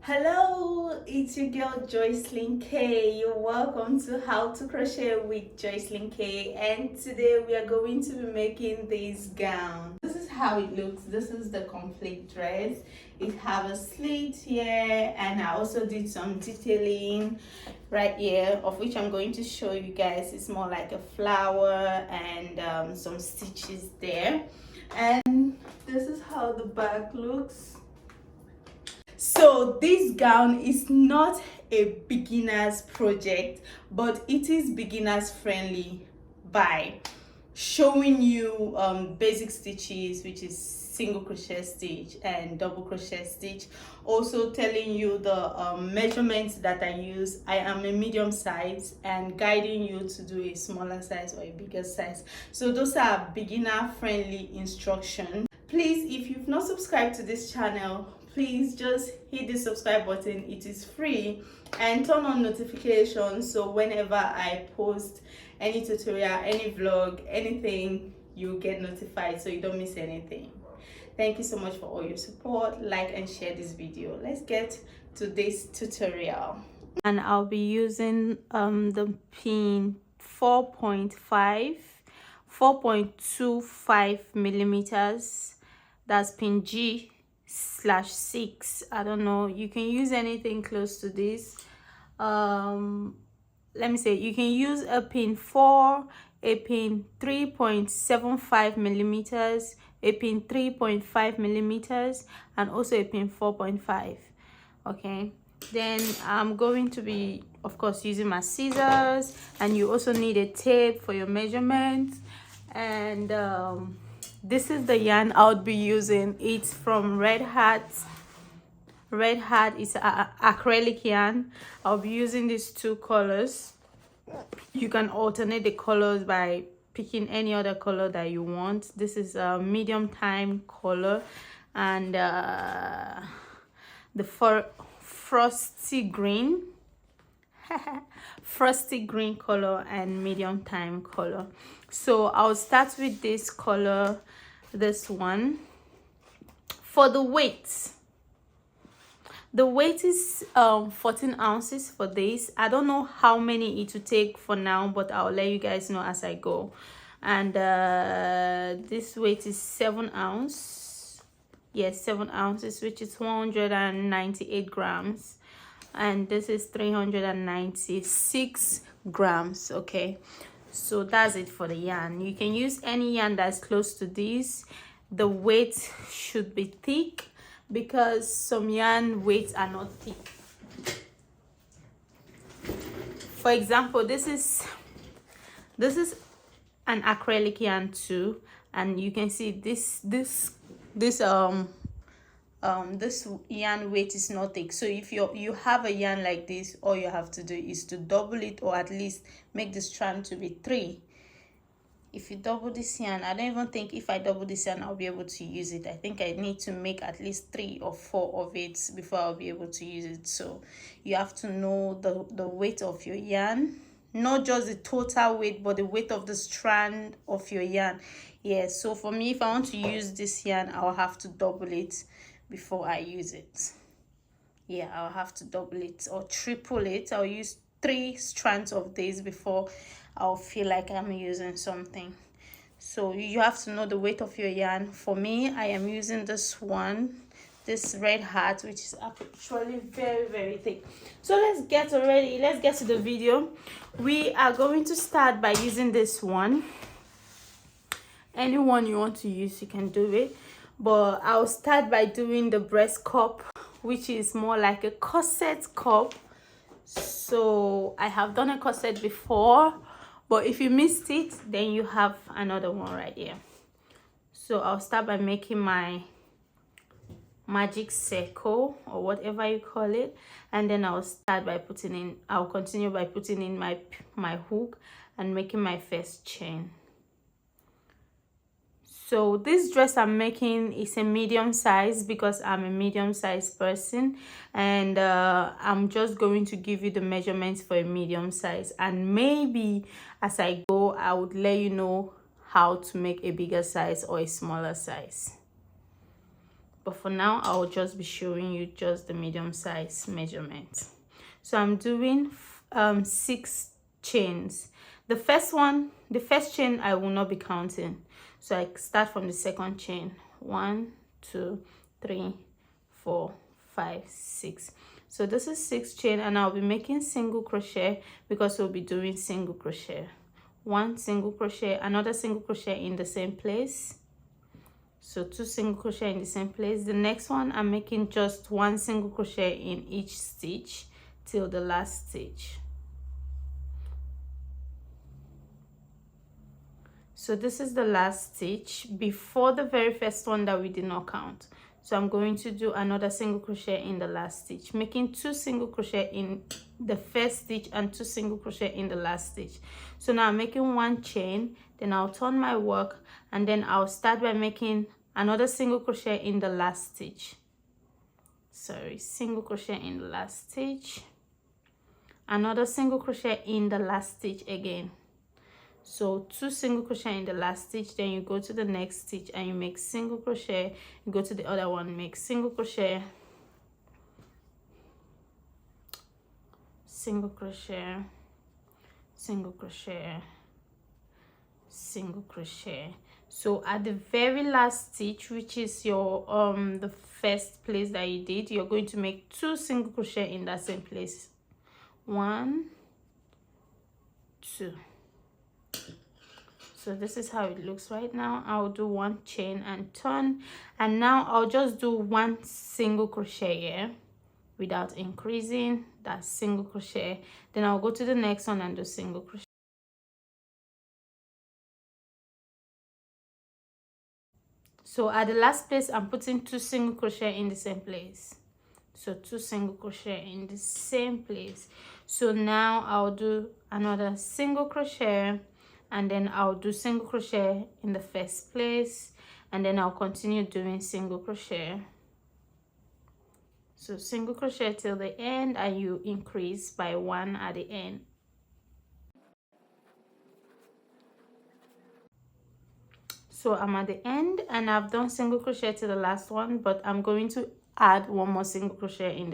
Hello, it's your girl Joyceline Kay. Welcome to How to Crochet with Joyceline Kay, and today we are going to be making this gown. This is how it looks. This is the complete dress. It have a slit here, and I also did some detailing right here, of which I'm going to show you guys. It's more like a flower and some stitches there. And this is how the back looks. So this gown is not a beginner's project, but it is beginners friendly by showing you basic stitches, which is single crochet stitch and double crochet stitch, also telling you the measurements that I use. I am a medium size and guiding you to do a smaller size or a bigger size. So those are beginner friendly instructions. Please, if you've not subscribed to this channel, please just hit the subscribe button. It is free, and turn on notifications so whenever I post any tutorial, any vlog, anything, you get notified so you don't miss anything. Thank you so much for all your support. Like and share this video. Let's get to this tutorial. And I'll be using the pin 4.25 millimeters. That's pin G/6. I don't know, you can use anything close to this. Let me say, you can use a pin 4, a pin 3.75 millimeters, a pin 3.5 millimeters, and also a pin 4.5. Okay, then I'm going to be, of course, using my scissors, and you also need a tape for your measurements. And this is the yarn I'll be using. It's from Red Hat. Red Hat is acrylic yarn. I'll be using these two colors. You can alternate the colors by picking any other color that you want. This is a medium time color, and the frosty green frosty green color and medium time color. So I'll start with this color, this one. For the weight is 14 ounces for this. I don't know how many it will take for now, but I'll let you guys know as I go. And this weight is 7 ounces. Yes, 7 ounces, which is 198 grams. And this is 396 grams. Okay, so that's it for the yarn. You can use any yarn that's close to this. The weight should be thick, because some yarn weights are not thick. For example, this is an acrylic yarn too, and you can see this yarn weight is not thick. So if you have a yarn like this, all you have to do is to double it, or at least make the strand to be 3. If you double this yarn, I don't even think if I double this yarn I'll be able to use it. I think I need to make at least 3 or 4 of it before I'll be able to use it. So you have to know the weight of your yarn, not just the total weight, but the weight of the strand of your yarn. Yeah, so for me, if I want to use this yarn, I'll have to double it before I use it. Yeah, I'll have to double it or triple it. I'll use 3 strands of this before I'll feel like I'm using something. So you have to know the weight of your yarn. For me, I am using this one, this Red Hat, which is actually very, very thick. So let's get ready. Let's get to the video. We are going to start by using this one. Any one you want to use, you can do it, but I'll start by doing the breast cup, which is more like a corset cup. So I have done a corset before, but if you missed it, then you have another one right here. So I'll start by making my magic circle, or whatever you call it, and then I'll continue by putting in my hook and making my first chain. So this dress I'm making is a medium size, because I'm a medium size person, and I'm just going to give you the measurements for a medium size, and maybe as I go I would let you know how to make a bigger size or a smaller size. but for now I'll just be showing you just the medium size measurement. So I'm doing 6 chains. The first chain I will not be counting, so I start from the second chain. 1 2 3 4 5 6. So this is 6 chain, and I'll be making single crochet because we'll be doing single crochet. 1 single crochet, another single crochet in the same place, so 2 single crochet in the same place. The next one I'm making just 1 single crochet in each stitch till the last stitch. So this is the last stitch before the very first one that we did not count. So I'm going to do another single crochet in the last stitch, making 2 single crochet in the first stitch and 2 single crochet in the last stitch. So now I'm making 1 chain, then I'll turn my work, and then I'll start by making another single crochet in the last stitch. Sorry, single crochet in the last stitch, another single crochet in the last stitch again. So 2 single crochet in the last stitch, then you go to the next stitch and you make single crochet, you go to the other one, make single crochet, single crochet, single crochet, single crochet. So at the very last stitch, which is your the first place that you did, you're going to make 2 single crochet in that same place. 1 2. So this is how it looks right now. I'll do 1 chain and turn, and now I'll just do 1 single crochet here without increasing that single crochet. Then I'll go to the next one and do single crochet. So at the last place, I'm putting 2 single crochet in the same place. So 2 single crochet in the same place. So now I'll do another single crochet, and then I'll do single crochet in the first place, and then I'll continue doing single crochet. So single crochet till the end, and you increase by 1 at the end. So I'm at the end and I've done single crochet to the last one, but I'm going to add 1 more single crochet in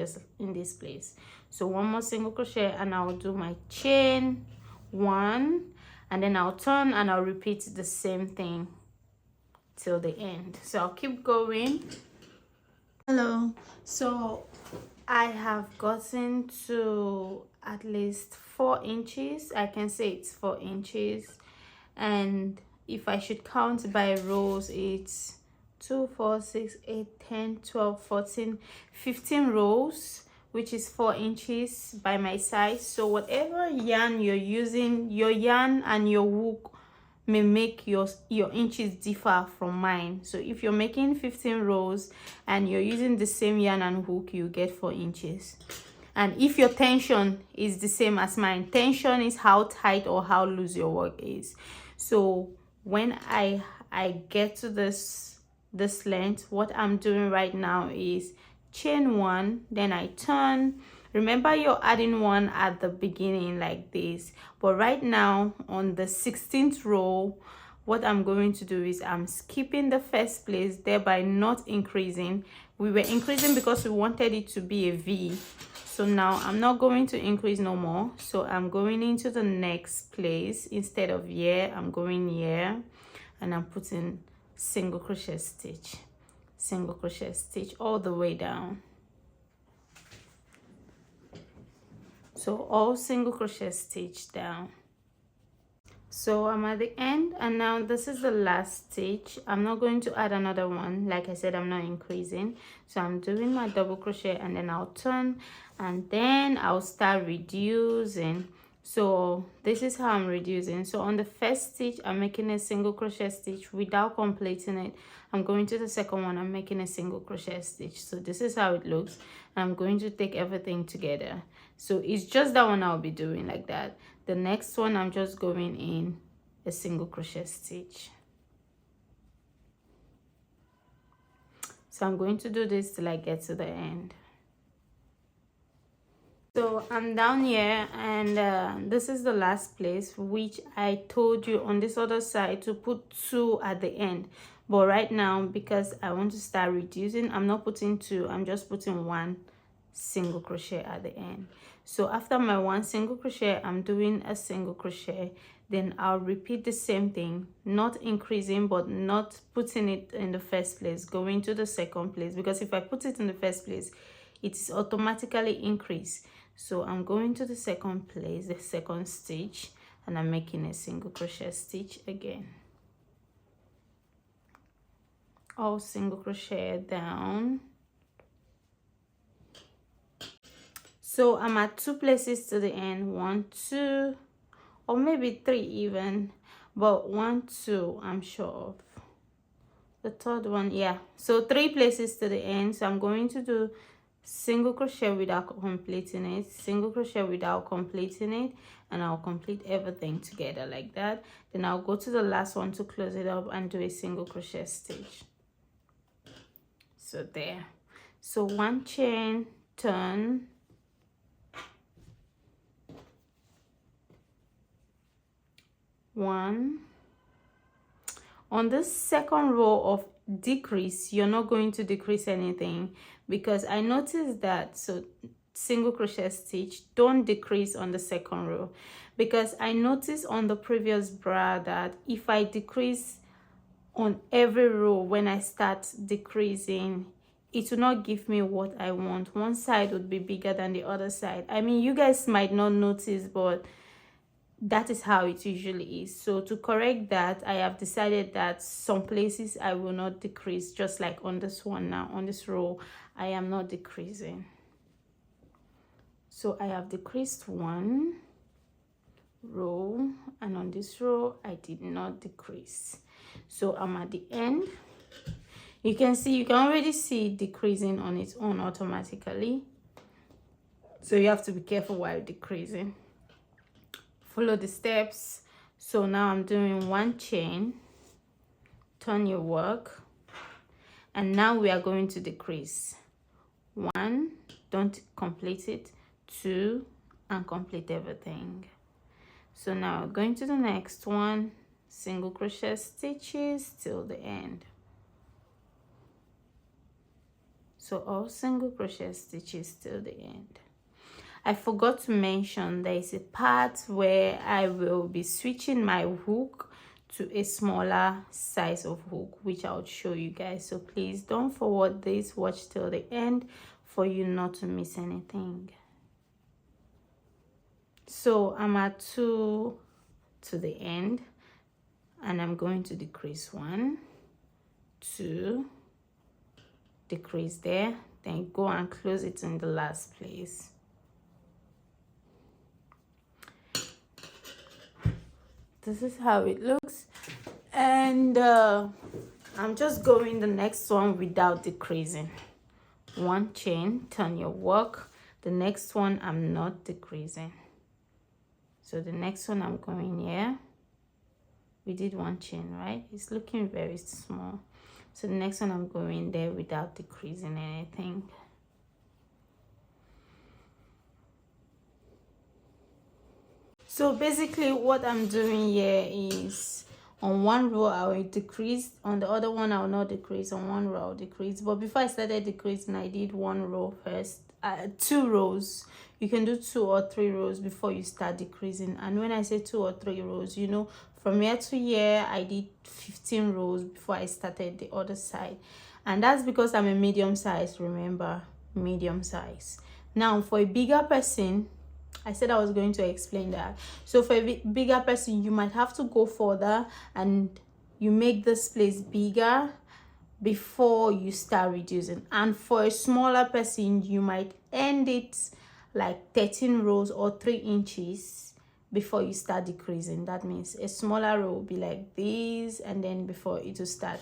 this place. So 1 more single crochet, and I'll do my chain 1, and then I'll turn and I'll repeat the same thing till the end. So I'll keep going. Hello. So I have gotten to at least 4 inches. I can say it's 4 inches, and if I should count by rows, it's 2 4 6 8 10 12 14 15 rows, which is 4 inches by my size. So whatever yarn you're using, your yarn and your hook may make your inches differ from mine. So if you're making 15 rows and you're using the same yarn and hook, you get 4 inches. And if your tension is the same as mine, tension is how tight or how loose your work is. So when I get to this length, what I'm doing right now is chain 1, then I turn. Remember, you're adding 1 at the beginning like this, but right now on the 16th row, what I'm going to do is I'm skipping the first place, thereby not increasing. We were increasing because we wanted it to be a V. So now I'm not going to increase no more. So I'm going into the next place. Instead of here, I'm going here, and I'm putting single crochet stitch, single crochet stitch all the way down. So all single crochet stitch down. So I'm at the end, and now this is the last stitch. I'm not going to add another one. Like I said, I'm not increasing. So I'm doing my double crochet, and then I'll turn, and then I'll start reducing. So this is how I'm reducing. So on the first stitch, I'm making a single crochet stitch without completing it. I'm going to the second one, I'm making a single crochet stitch. So this is how it looks. I'm going to take everything together. So it's just that one I'll be doing like that. The next one, I'm just going in a single crochet stitch. So I'm going to do this till I get to the end. So I'm down here, and this is the last place, which I told you on this other side to put 2 at the end, But right now, because I want to start reducing, I'm not putting two, I'm just putting one single crochet at the end. So after my one single crochet, I'm doing a single crochet. Then I'll repeat the same thing, not increasing, but not putting it in the first place, going to the second place, because if I put it in the first place, it is automatically increased. So I'm going to the second place, the second stitch, and I'm making a single crochet stitch again. All single crochet down. So I'm at two places to the end, 1, 2, or maybe 3 even, but 1, 2 I'm sure of. The third one, yeah, so 3 places to the end. So I'm going to do single crochet without completing it, single crochet without completing it, and I'll complete everything together like that. Then I'll go to the last one to close it up and do a single crochet stitch. So there. So 1 chain, turn, 1. On the second row of decrease, you're not going to decrease anything, because I noticed that. So single crochet stitch, don't decrease on the second row, because I noticed on the previous bra that if I decrease on every row, when I start decreasing, it will not give me what I want. One side would be bigger than the other side. I mean, you guys might not notice, but that is how it usually is. So to correct that, I have decided that some places I will not decrease, just like on this one now, on this row, I am not decreasing. So I have decreased 1 row, and on this row I did not decrease. So I'm at the end. You can see, you can already see it decreasing on its own automatically. So you have to be careful while decreasing. Follow the steps. So now I'm doing 1 chain, turn your work, and now we are going to decrease. 1, don't complete it, 2, and complete everything. So now going to the next one, single crochet stitches till the end. So all single crochet stitches till the end. I forgot to mention there is a part where I will be switching my hook to a smaller size of hook, which I'll show you guys. So please don't forward this, watch till the end for you not to miss anything. So I'm at 2 to the end, and I'm going to decrease 1, 2, decrease there, then go and close it in the last place. This is how it looks, and I'm just going the next one without decreasing. 1 chain, turn your work. The next one I'm not decreasing. So the next one I'm going here. We did 1 chain, right? It's looking very small. So the next one I'm going there without decreasing anything. So basically what I'm doing here is, on one row I will decrease, on the other one I will not decrease, on one row I'll decrease. But before I started decreasing, I did 1 row first, 2 rows. You can do 2 or 3 rows before you start decreasing. And when I say 2 or 3 rows, you know, from here to here I did 15 rows before I started the other side. And that's because I'm a medium size, remember, medium size. Now for a bigger person, I said I was going to explain that. So for a bigger person, you might have to go further and you make this place bigger before you start reducing. And for a smaller person, you might end it like 13 rows or 3 inches before you start decreasing. That means a smaller row will be like this, and then before it will start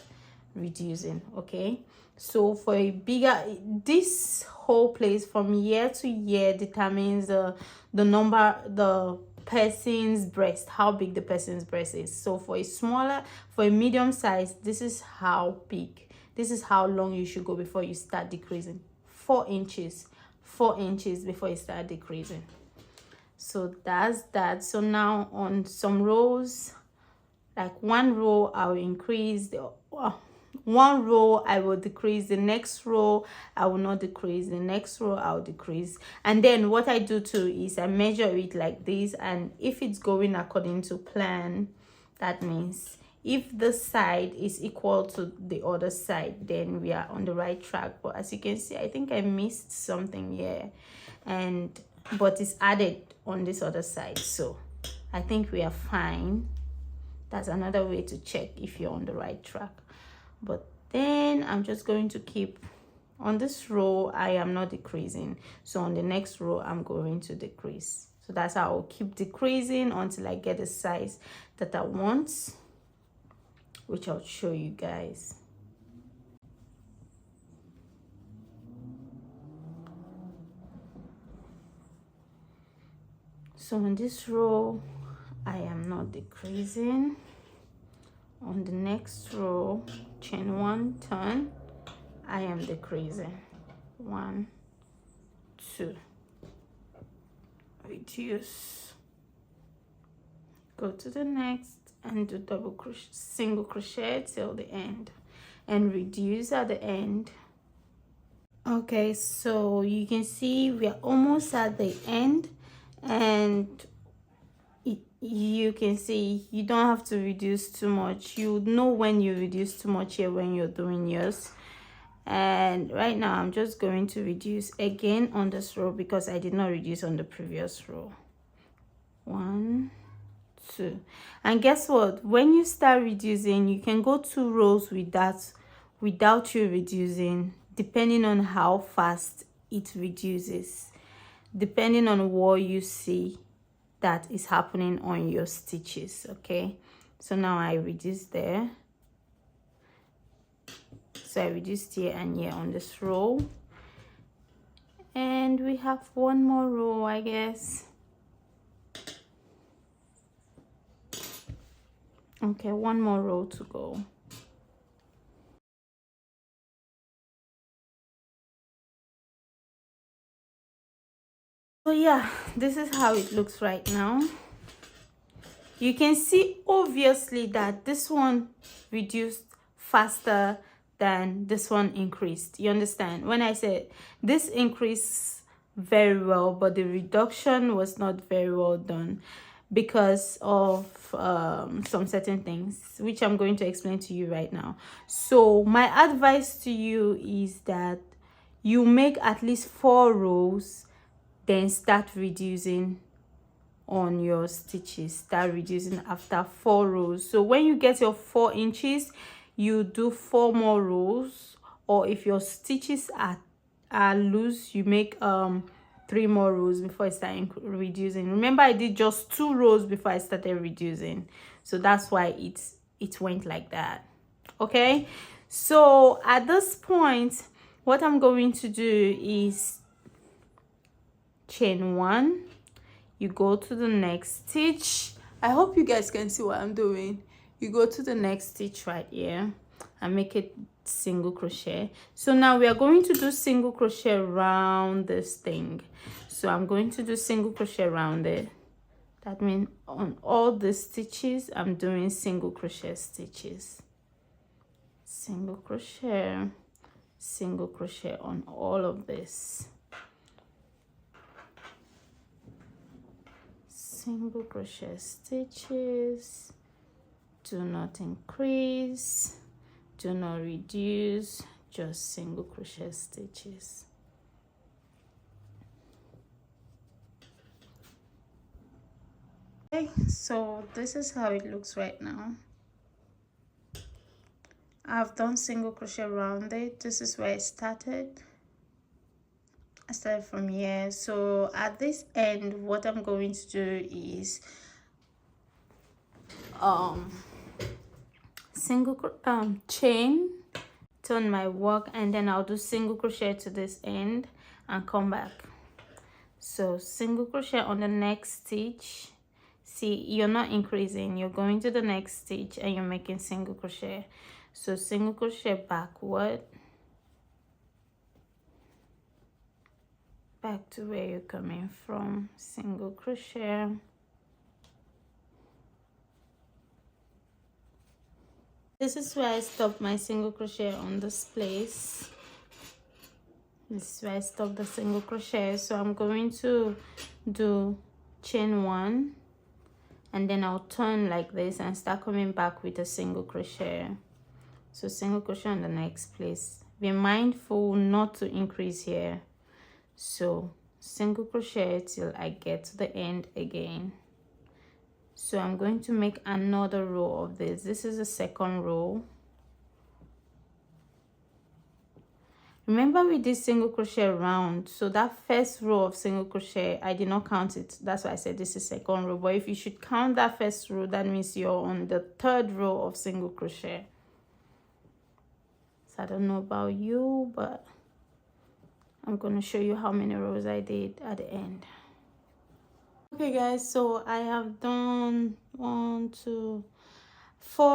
reducing. Okay, so for a bigger, this whole place from year to year determines the number, the person's breast, how big the person's breast is. So for a smaller, for a medium size, this is how big, this is how long you should go before you start decreasing. 4 inches, 4 inches before you start decreasing. So that's that. So now on some rows, like 1 row I'll increase the one row I will decrease, the next row I will not decrease, the next row I'll decrease. And then what I do too is I measure it like this, and if it's going according to plan, that means if this side is equal to the other side, then we are on the right track. But as you can see, I think I missed something here, and but it's added on this other side, so I think we are fine. That's another way to check if you're on the right track. But then I'm just going to keep on this row, I am not decreasing, so on the next row I'm going to decrease. So that's how I'll keep decreasing until I get the size that I want, which I'll show you guys. So on this row I am not decreasing. On the next row, chain 1, turn, I am decreasing. 1, 2, reduce, go to the next and do double crochet, single crochet till the end, and reduce at the end. Okay, so you can see we are almost at the end, and you can see you don't have to reduce too much. You know when you reduce too much here when you're doing yours. And right now I'm just going to reduce again on this row because I did not reduce on the previous row. 1, 2, and guess what, when you start reducing, you can go 2 rows without you reducing, depending on how fast it reduces, depending on what you see that is happening on your stitches. Okay, so now I reduce there, so I reduced here and here on this row, and we have one more row, I guess. Okay, one more row to go. So yeah, this is how it looks right now. You can see obviously that this one reduced faster than this one increased. You understand? When I said this increased very well, but the reduction was not very well done because of some certain things, which I'm going to explain to you right now. So my advice to you is that you make at least 4 rows, then start reducing on your stitches. Start reducing after 4 rows. So when you get your 4 inches, you do 4 more rows, or if your stitches are loose, you make 3 more rows before I start reducing. Remember, I did just 2 rows before I started reducing, so that's why it went like that. Okay, so at this point what I'm going to do is chain 1, you go to the next stitch. I hope you guys can see what I'm doing. You go to the next stitch right here and make it single crochet. So now we are going to do single crochet around this thing. So I'm going to do single crochet around it. That means on all the stitches I'm doing single crochet stitches. Single crochet on all of this. Single crochet stitches, do not increase, do not reduce, just single crochet stitches. Okay, so this is how it looks right now. I've done single crochet around it. This is where I started. I started from here. So at this end, what I'm going to do is chain, turn my work, and then I'll do single crochet to this end and come back. So single crochet on the next stitch. See, you're not increasing, you're going to the next stitch and you're making single crochet. So single crochet backward, back to where you're coming from, single crochet, This is where I stop my single crochet on this place. This is where I stop the single crochet. So I'm going to do chain 1, and then I'll turn like this and start coming back with a single crochet. So single crochet on the next place. Be mindful not to increase here. So single crochet till I get to the end again. So I'm going to make another row of this. This is the second row. Remember we did single crochet round, so that first row of single crochet I did not count it. That's why I said this is second row. But if you should count that first row, that means you're on the third row of single crochet. So I don't know about you, but I'm going to show you how many rows I did at the end. Okay guys, so I have done 4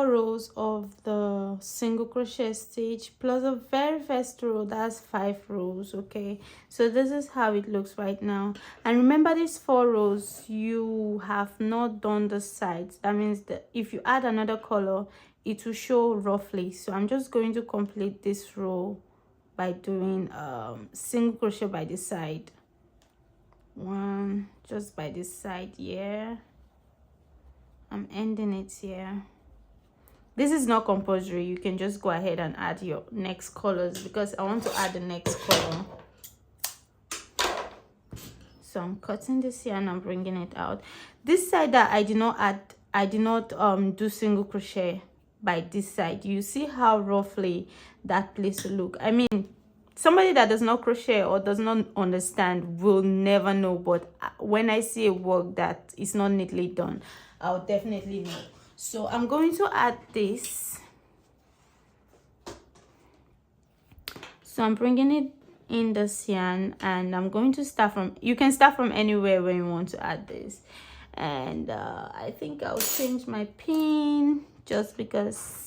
rows of the single crochet stitch plus the very first row. That's 5 rows. Okay, so this is how it looks right now. And remember, these 4 rows you have not done the sides. That means that if you add another color, it will show roughly. So I'm just going to complete this row by doing single crochet by the side. 1 just by this side here. I'm ending it here. This is not compulsory. You can just go ahead and add your next colors, because I want to add the next color. So I'm cutting this here and I'm bringing it out. This side that I did not add, I did not do single crochet by this side. You see how roughly that place will look. I mean, somebody that does not crochet or does not understand will never know, but when I see a work that is not neatly done, I'll definitely know. So I'm going to add this. So I'm bringing it in this yarn, and I'm going to start from, you can start from anywhere when you want to add this. And I think I'll change my pin just because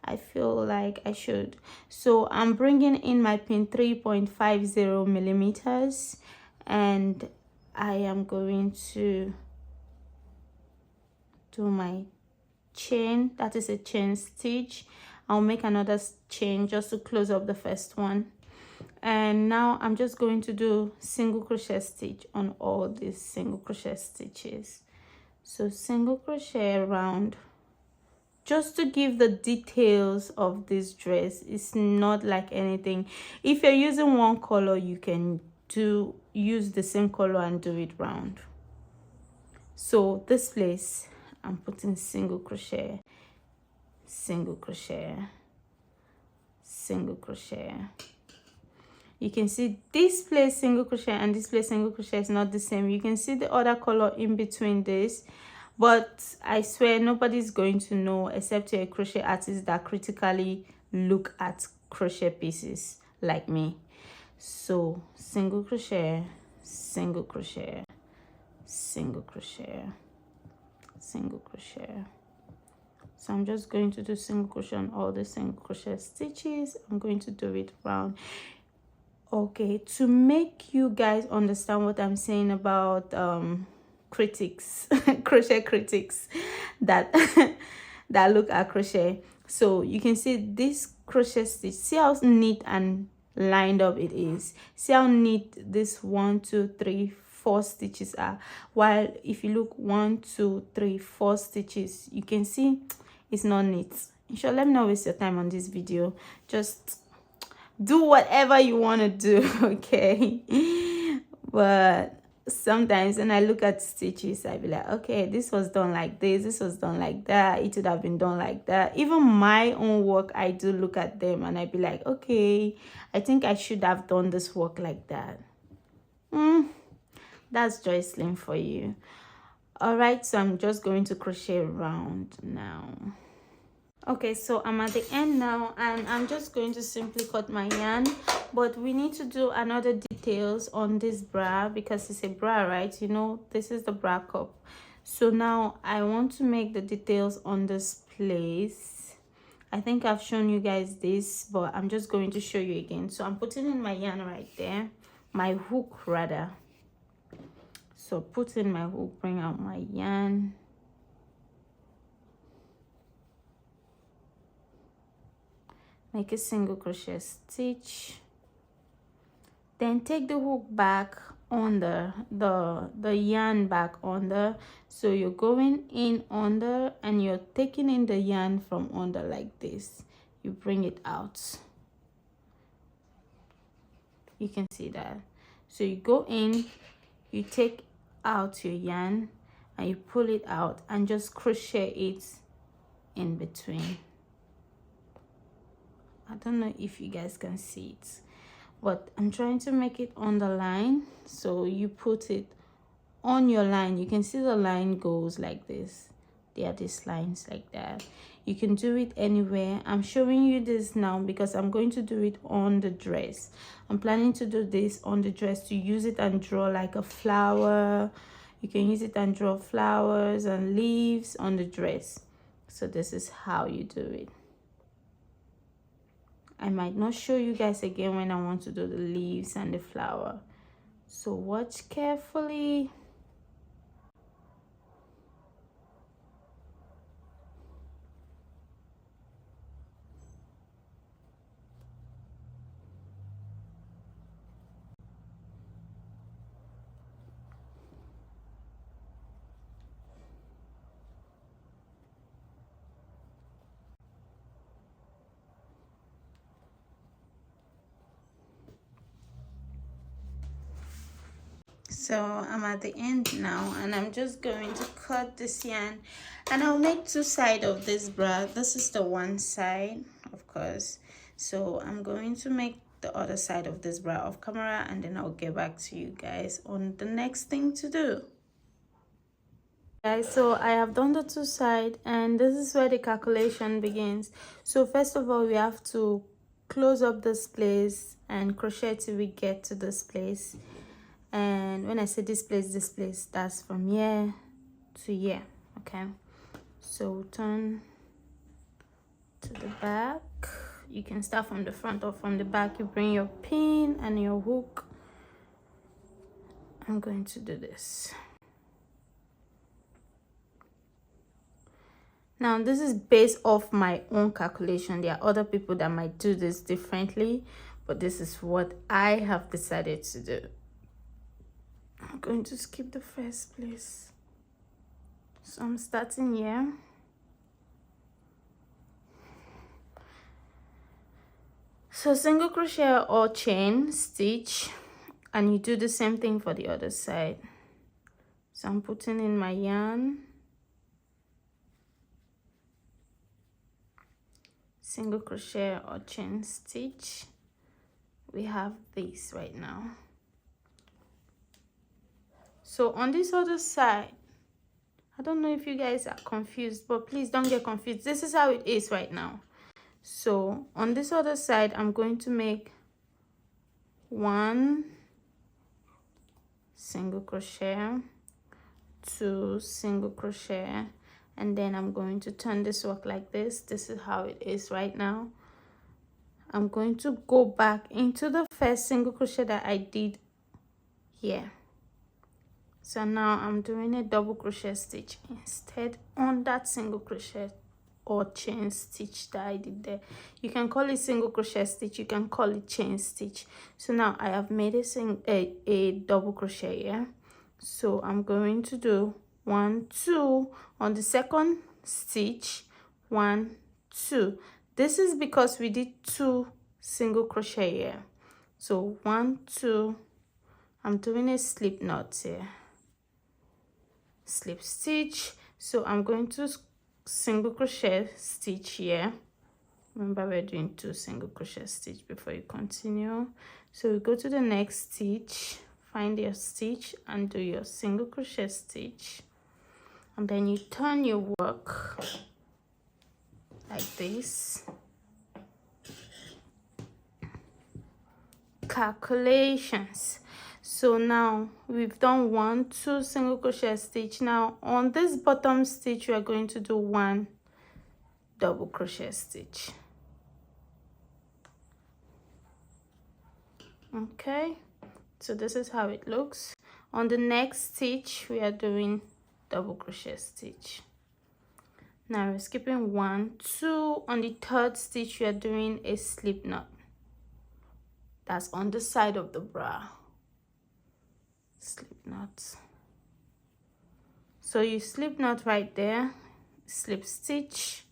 I feel like I should. So I'm bringing in my pin 3.50 millimeters, and I am going to do my chain. That is a chain stitch. I'll make another chain just to close up the first one. And now I'm just going to do single crochet stitch on all these single crochet stitches. So single crochet around, just to give the details of this dress. It's not like anything. If you're using one color, you can use the same color and do it round. So this place, I'm putting single crochet, single crochet, single crochet. You can see this place single crochet and this place single crochet is not the same. You can see the other color in between this, but I swear nobody's going to know except you're a crochet artist that critically look at crochet pieces like me. So single crochet, single crochet, single crochet, single crochet. So I'm just going to do single crochet on all the single crochet stitches. I'm going to do it round. Okay, to make you guys understand what I'm saying about critics, crochet critics that that look at crochet. So you can see this crochet stitch, see how neat and lined up it is. See how neat this 1, 2, 3, 4 stitches are, while if you look 1, 2, 3, 4 stitches, you can see it's not neat. Sure, let me not waste your time on this video. Just do whatever you want to do, okay? But sometimes when I look at stitches, I be like, okay, this was done like this was done like that, it would have been done like that. Even my own work, I do look at them and I be like, okay, I think I should have done this work like that. That's Joyceline for you. All right, so I'm just going to crochet around now. Okay, so I'm at the end now, and I'm just going to simply cut my yarn, but we need to do another details on this bra because it's a bra, right? You know, this is the bra cup. So now I want to make the details on this place. I think I've shown you guys this, but I'm just going to show you again. So I'm putting in my yarn right there, my hook rather. So put in my hook, bring out my yarn. make a single crochet stitch, then take the hook back under the yarn back under. So you're going in under and you're taking in the yarn from under like this. You bring it out, you can see that. So you go in, you take out your yarn and you pull it out and just crochet it in between. I don't know if you guys can see it, but I'm trying to make it on the line. So you put it on your line. You can see the line goes like this. There are these lines like that. You can do it anywhere. I'm showing you this now because I'm going to do it on the dress. I'm planning to do this on the dress to use it and draw like a flower. You can use it and draw flowers and leaves on the dress. So this is how you do it. I might not show you guys again when I want to do the leaves and the flower. So watch carefully. So I'm at the end now and I'm just going to cut this yarn and I'll make two sides of this bra. This is the one side, of course. So I'm going to make the other side of this bra off camera and then I'll get back to you guys on the next thing to do. Guys, so I have done the two sides and this is where the calculation begins. So first of all, we have to close up this place and crochet till we get to this place. And when I say this place, that's from here to here. Okay, so turn to the back. You can start from the front or from the back. You bring your pin and your hook. I'm going to do this now. This is based off my own calculation. There are other people that might do this differently, but this is what I have decided to do. I'm going to skip the first place. So I'm starting here. So single crochet or chain stitch, and you do the same thing for the other side. So I'm putting in my yarn, single crochet or chain stitch. We have this right now. So on this other side, I don't know if you guys are confused, but please don't get confused. This is how it is right now. So on this other side, I'm going to make one single crochet, two single crochet, and then I'm going to turn this work like this. This is how it is right now. I'm going to go back into the first single crochet that I did here. So now I'm doing a double crochet stitch instead on that single crochet or chain stitch that I did there. You can call it single crochet stitch, you can call it chain stitch. So now I have made a double crochet here. So I'm going to do 1, 2 on the second stitch, 1, 2. This is because we did 2 single crochet here. So 1, 2, I'm doing a slip knot here, slip stitch. So I'm going to single crochet stitch here. Remember, we're doing 2 single crochet stitch before you continue. So we go to the next stitch, find your stitch and do your single crochet stitch, and then you turn your work like this. Calculations. So now we've done 1, 2 single crochet stitch. Now on this bottom stitch we are going to do 1 double crochet stitch. Okay, so this is how it looks. On the next stitch we are doing double crochet stitch. Now we're skipping 1, 2. On the third stitch, you're doing a slip knot. That's on the side of the bra. Slip knot. So you slip knot right there, slip stitch.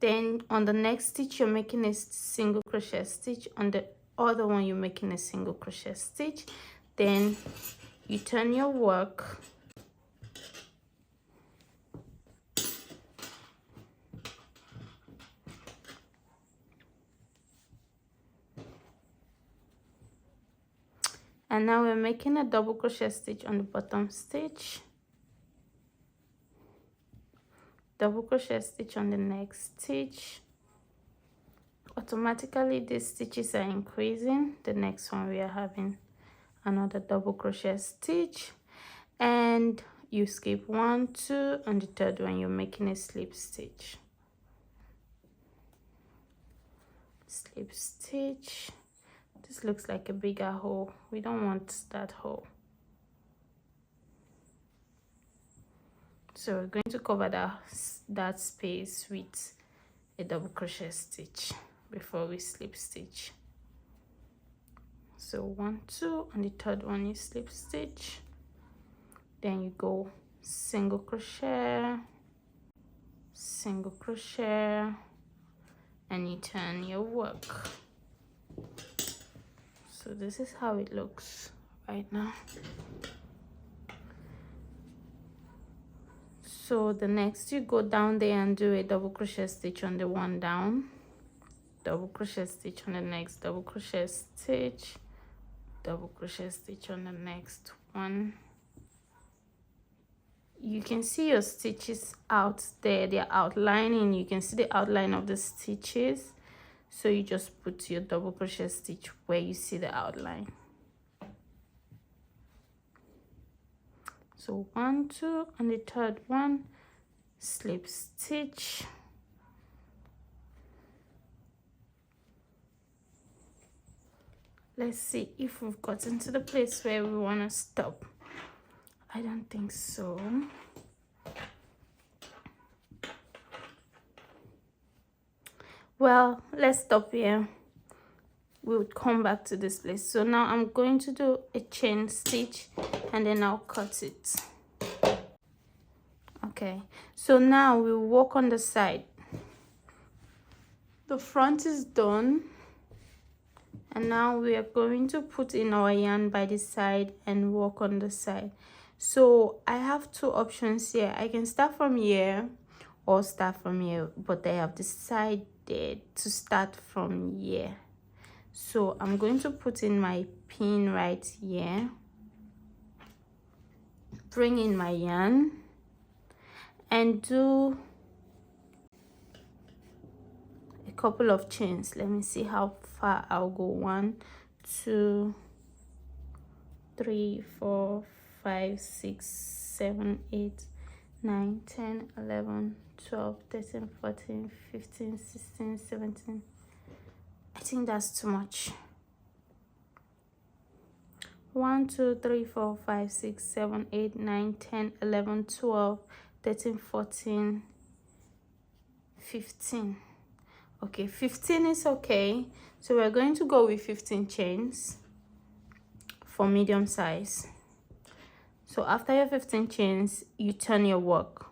Then on the next stitch, you're making a single crochet stitch. On the other one, you're making a single crochet stitch. Then you turn your work. And now we're making a double crochet stitch on the bottom stitch, double crochet stitch on the next stitch. Automatically these stitches are increasing. The next one we are having another double crochet stitch, and you skip 1, 2. On the third one, you're making a slip stitch, slip stitch. This looks like a bigger hole. We don't want that hole. So we're going to cover that space with a double crochet stitch before we slip stitch. So 1, 2. On the third one, you slip stitch. Then you go single crochet, single crochet, and you turn your work. So this is how it looks right now. So the next, you go down there and do a double crochet stitch on the one down, double crochet stitch on the next, double crochet stitch, double crochet stitch on the next one. You can see your stitches out there, they're outlining. You can see the outline of the stitches. So you just put your double crochet stitch where you see the outline. So 1, 2. On the third one, slip stitch. Let's see if we've gotten to the place where we want to stop. I don't think so. Well, let's stop here. We'll come back to this place. So now I'm going to do a chain stitch and then I'll cut it. Okay, so now we'll work on the side. The front is done, and now we are going to put in our yarn by the side and work on the side. So I have 2 options here. I can start from here or start from here, but I have decided to start from here. So I'm going to put in my pin right here, bring in my yarn, and do a couple of chains. Let me see how far I'll go. 1, 2, 3, 4, 5, 6, 7, 8, 9, 10, 11, 12, 13, 14, 15, 16, 17. I think that's too much. 1, 2, 3, 4, 5, 6, 7, 8, 9, 10, 11, 12, 13, 14, 15. Okay, 15 is okay. So we're going to go with 15 chains for medium size. So after your 15 chains, you turn your work.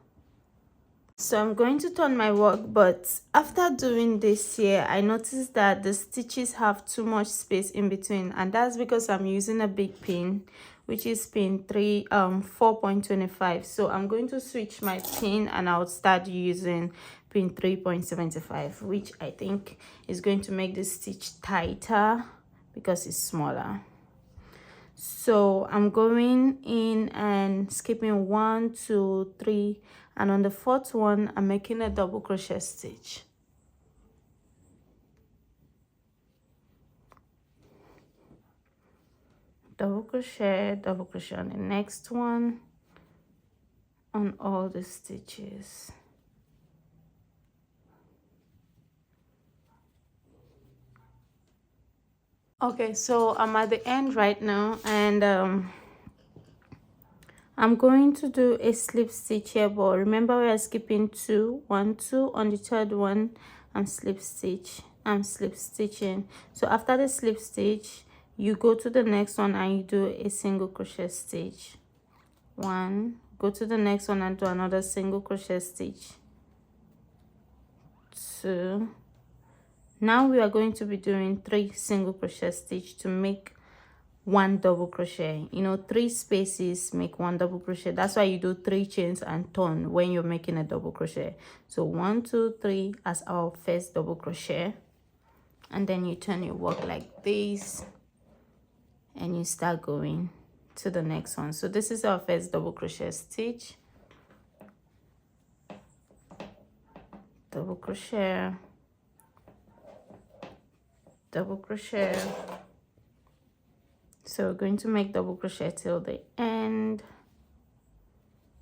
So I'm going to turn my work, but after doing this here, I noticed that the stitches have too much space in between, and that's because I'm using a big pin, which is pin 4.25. So I'm going to switch my pin and I'll start using pin 3.75, which I think is going to make the stitch tighter because it's smaller. So I'm going in and skipping 1, 2, 3, and on the 4th one I'm making a double crochet stitch. Double crochet on the next one on all the stitches. Okay, so I'm at the end right now, and I'm going to do a slip stitch here, but remember we are skipping 2 1 2. On the third one I'm slip stitching. So after the slip stitch, you go to the next one and you do a single crochet stitch. 1, go to the next one and do another single crochet stitch. 2. Now we are going to be doing 3 single crochet stitch to make 1 double crochet. You know, 3 spaces make 1 double crochet. That's why you do 3 chains and turn when you're making a double crochet. So 1 2 3 as our first double crochet, and then you turn your work like this and you start going to the next one. So this is our first double crochet stitch, double crochet, double crochet. So we're going to make double crochet till the end,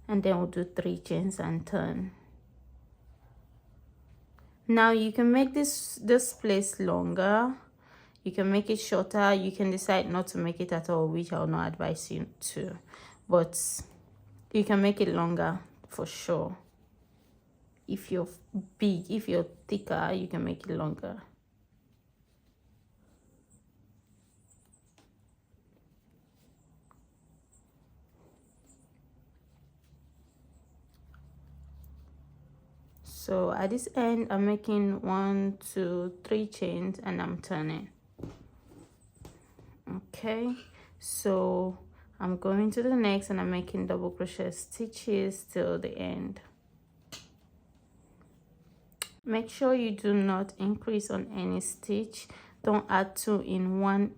and then we'll do 3 chains and turn. Now you can make this place longer, you can make it shorter, you can decide not to make it at all, which I'll not advise you to, but you can make it longer for sure. If you're big, if you're thicker, you can make it longer. So at this end I'm making 1 2 3 chains and I'm turning. Okay, so I'm going to the next and I'm making double crochet stitches till the end. Make sure you do not increase on any stitch. Don't add 2 in 1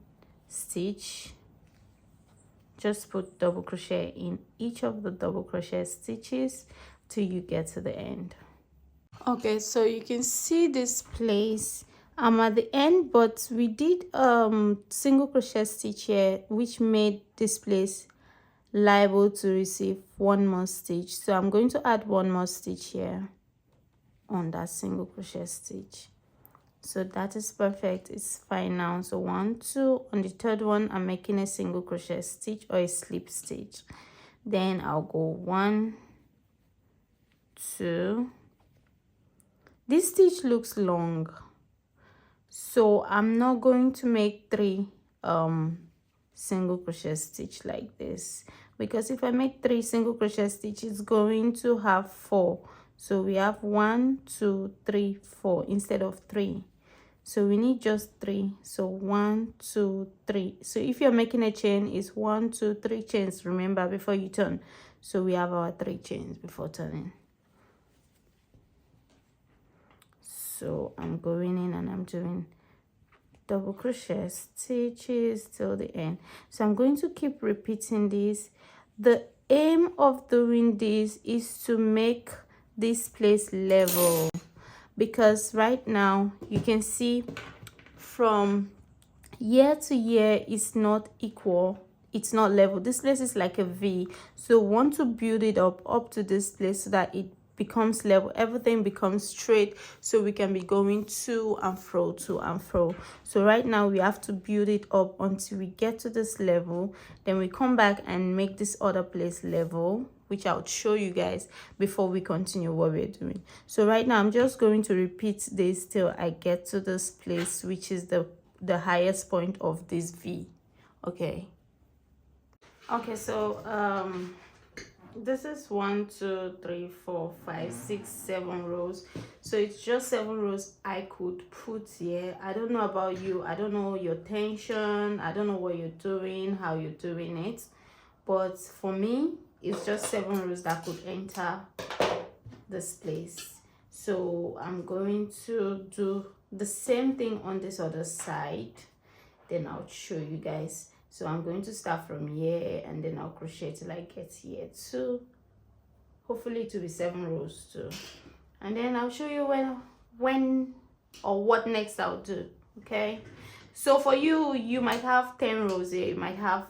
stitch. Just put double crochet in each of the double crochet stitches till you get to the end. Okay, so you can see this place. I'm at the end, but we did single crochet stitch here, which made this place liable to receive 1 more stitch. So I'm going to add 1 more stitch here on that single crochet stitch. So that is perfect, it's fine now. So 1 2, on the third one I'm making a single crochet stitch or a slip stitch. Then I'll go 1 2. This stitch looks long, so I'm not going to make 3 single crochet stitch like this, because if I make 3 single crochet stitch, it's going to have 4. So we have 1 2 3 4 instead of 3. So we need just 3. So 1 2 3. So if you're making a chain, it's 1 2 3 chains, remember, before you turn. So we have our 3 chains before turning. So I'm going in and I'm doing double crochet stitches till the end. So I'm going to keep repeating this. The aim of doing this is to make this place level, because right now you can see from year to year it's not equal, it's not level. This place is like a V, so we want to build it up to this place so that it becomes level, everything becomes straight, so we can be going to and fro, to and fro. So right now we have to build it up until we get to this level, then we come back and make this other place level, which I'll show you guys before we continue what we're doing. So right now I'm just going to repeat this till I get to this place, which is the highest point of this V. Okay, so this is 1 2 3 4 5 6 7 rows. So it's just 7 rows I could put here. I don't know about you, I don't know your tension, I don't know what you're doing, how you're doing it, but for me it's just 7 rows that could enter this place. So I'm going to do the same thing on this other side, then I'll show you guys. So I'm going to start from here and then I'll crochet till I get here too. Hopefully it will be 7 rows too. And then I'll show you when or what next I'll do. Okay. So for you, you might have 10 rows here, you might have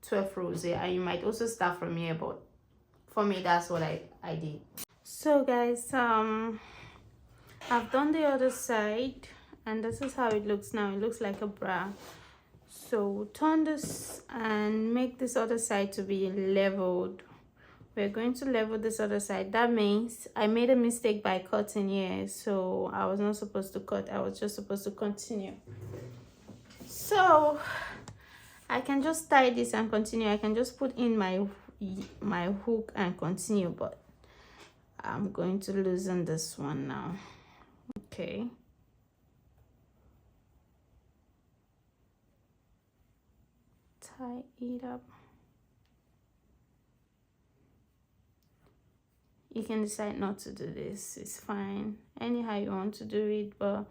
12 rows here, and you might also start from here, but for me that's what I did. So guys, I've done the other side and this is how it looks now. It looks like a bra. So turn this and make this other side to be leveled. we're going to level this other side. That means I made a mistake by cutting here, so I was not supposed to cut. I was just supposed to continue. So I can just tie this and continue. I can just put in my hook and continue, but I'm going to loosen this one now. Okay, tie it up. You can decide not to do this, it's fine, anyhow you want to do it, but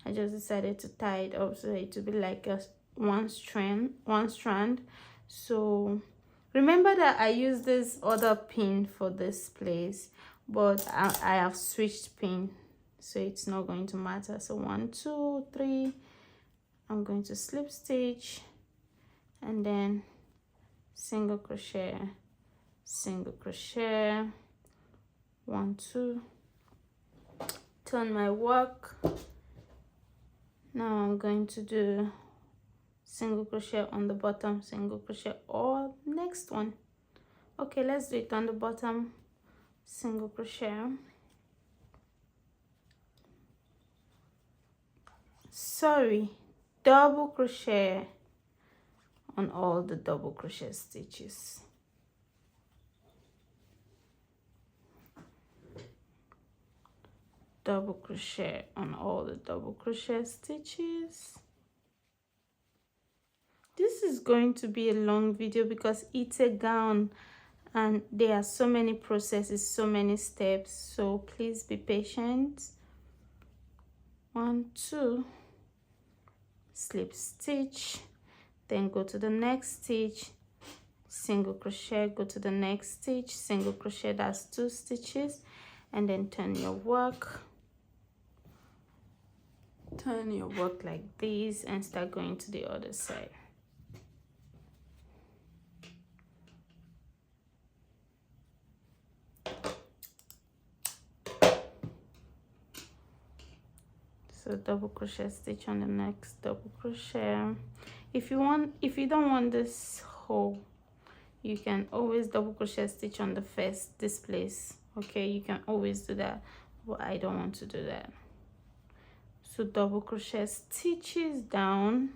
I just decided to tie it up so it to be like a one strand. So remember that I used this other pin for this place, but I have switched pin, so it's not going to matter. So 1 2 3, I'm going to slip stitch and then single crochet, 1 2, turn my work. Now I'm going to do single crochet on the bottom, single crochet, or next one. Okay, let's do it on the bottom, single crochet. Sorry, double crochet on all the double crochet stitches. Double crochet on all the double crochet stitches. This is going to be a long video because it's a gown and there are so many processes, so many steps, so please be patient. 1 2, slip stitch, then go to the next stitch, single crochet, go to the next stitch, single crochet, that's 2 stitches, and then turn your work. Turn your work like this and start going to the other side. So double crochet stitch on the next double crochet. If you don't want this hole, you can always double crochet stitch on the first, this place. Okay, you can always do that, but I don't want to do that. So double crochet stitches down,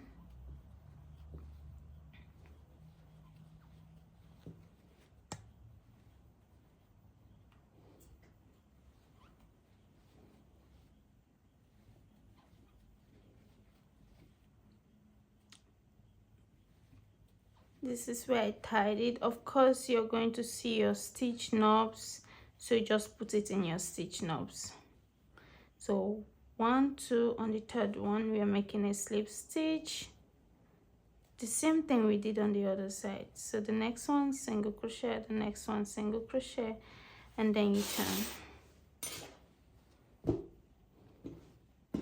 this is where I tied it. Of course you're going to see your stitch knobs, so you just put it in your stitch knobs. So 1 2, on the third one we are making a slip stitch, the same thing we did on the other side. So the next one single crochet, the next one single crochet, and then you turn. I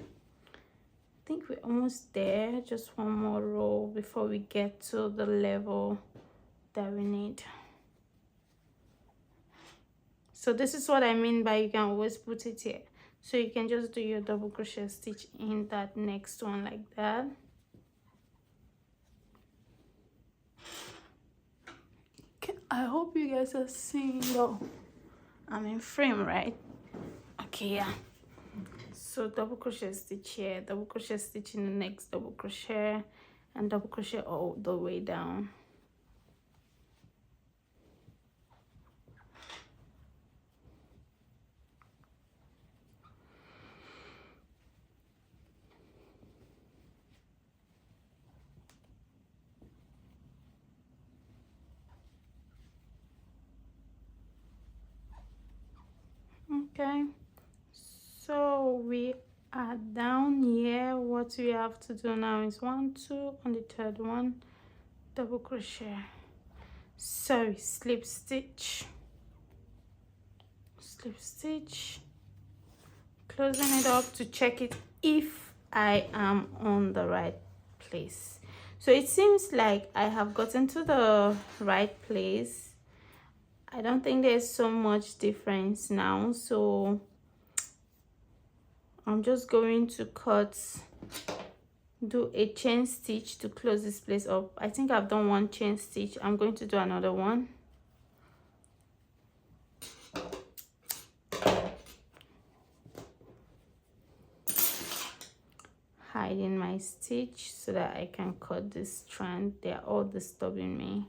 think we're almost there, just one more row before we get to the level that we need. So this is what I mean by you can always put it here. So you can just do your double crochet stitch in that next one like that. I hope you guys are seeing though. I'm in frame, right? Okay, yeah. So double crochet stitch here, double crochet stitch in the next double crochet, and double crochet all the way down. Okay, so we are down here. What we have to do now is 1 2, on the third one double crochet, sorry, slip stitch, closing it up to check it if I am on the right place. So it seems like I have gotten to the right place. I don't think there's so much difference now, so I'm just going to do a chain stitch to close this place up. I think I've done one chain stitch. I'm going to do another one. hiding my stitch so that I can cut this strand. They're all disturbing me.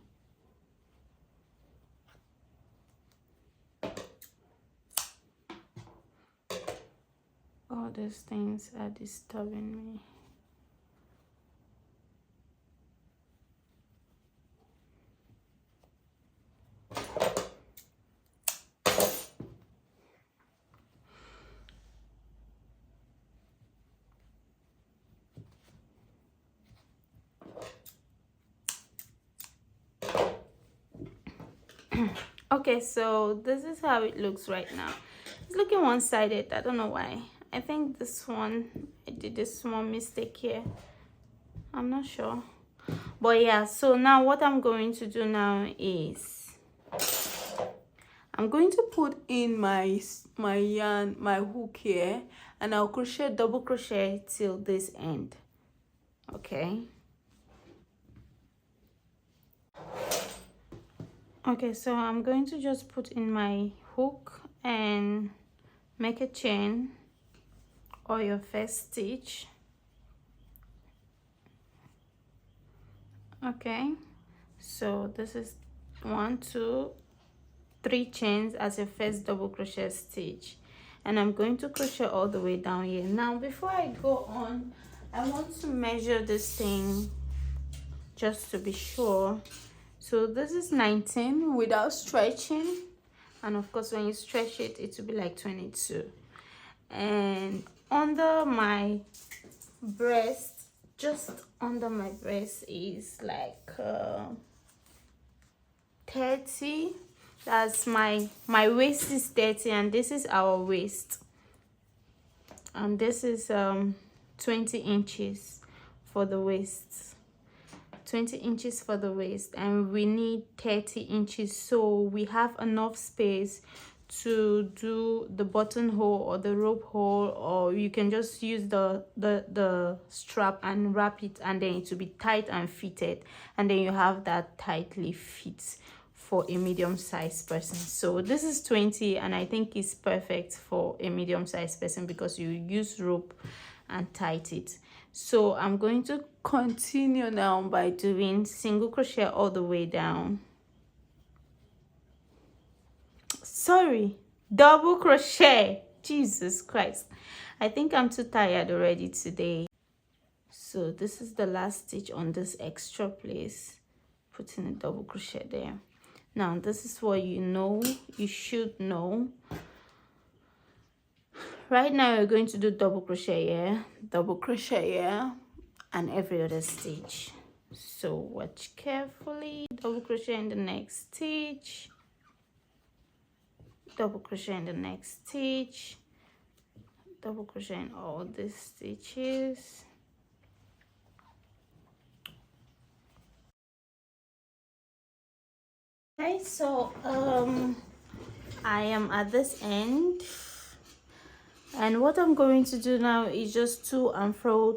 All these things are disturbing me. Okay, so this is how it looks right now. It's looking one-sided. I don't know why. I think this one, I did a small mistake here. I'm not sure. But yeah, so now what I'm going to do now is I'm going to put in my yarn, my hook here, and I'll crochet, double crochet till this end. Okay. Okay, so I'm going to just put in my hook and make a chain or your first stitch. Okay, so this is 1, 2, 3 chains as your first double crochet stitch, and I'm going to crochet all the way down here. Now before I go on, I want to measure this thing just to be sure. So this is 19 without stretching, and of course when you stretch it, it will be like 22. And under my breast, just under my breast is like 30. That's my waist is 30, and this is our waist, and this is 20 inches for the waist. 20 inches for the waist, and we need 30 inches, so we have enough space to do the buttonhole or the rope hole, or you can just use the strap and wrap it, and then it will be tight and fitted, and then you have that tightly fit for a medium-sized person. So this is 20, and I think it's perfect for a medium-sized person because you use rope and tight it. So I'm going to continue now by doing single crochet all the way down. Sorry, double crochet. Jesus Christ, I think I'm too tired already today. So this is the last stitch on this extra place, putting a double crochet there. Now this is what you should know. Right now you're going to do double crochet here, double crochet here, and every other stitch. So watch carefully. Double crochet in the next stitch, double crochet in the next stitch, double crochet in all these stitches. Okay, so I am at this end, and what I'm going to do now is just to and fro.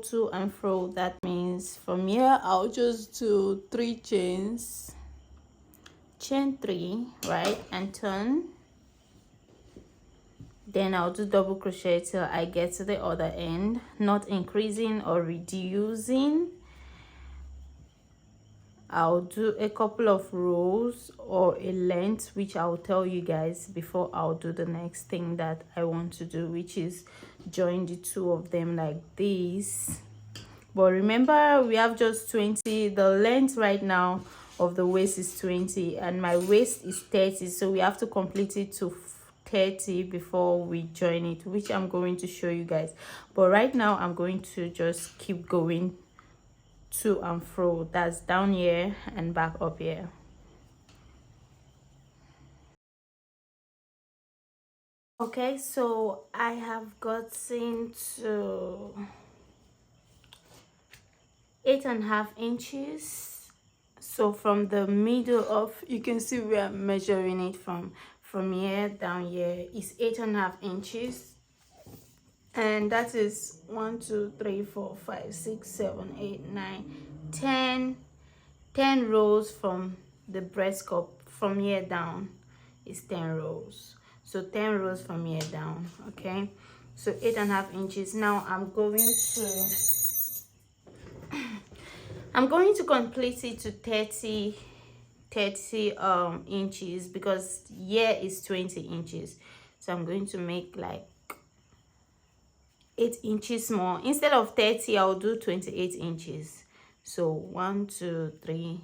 That means from here I'll just do 3 chains, chain 3, right, and turn. Then I'll do double crochet till I get to the other end, not increasing or reducing. I'll do a couple of rows or a length, which I'll tell you guys before I'll do the next thing that I want to do, which is join the two of them like this. But remember, we have just 20. The length right now of the waist is 20 and my waist is 30, so we have to complete it to 30 before we join it, which I'm going to show you guys. But right now I'm going to just keep going to and fro. That's down here and back up here. Okay, so I have gotten to 8.5 inches. So from the middle of, you can see we are measuring it from here down here is 8.5 inches, and that is 1, 2, 3, 4, 5, 6, 7, 8, 9, 10 rows from the breast cup. From here down is 10 rows, so 10 rows from here down. Okay, so 8.5 inches. Now I'm going to I'm going to complete it to 30 inches, because here is 20 inches, so I'm going to make like 8 inches more. Instead of 30, I'll do 28 inches. So 1 2 3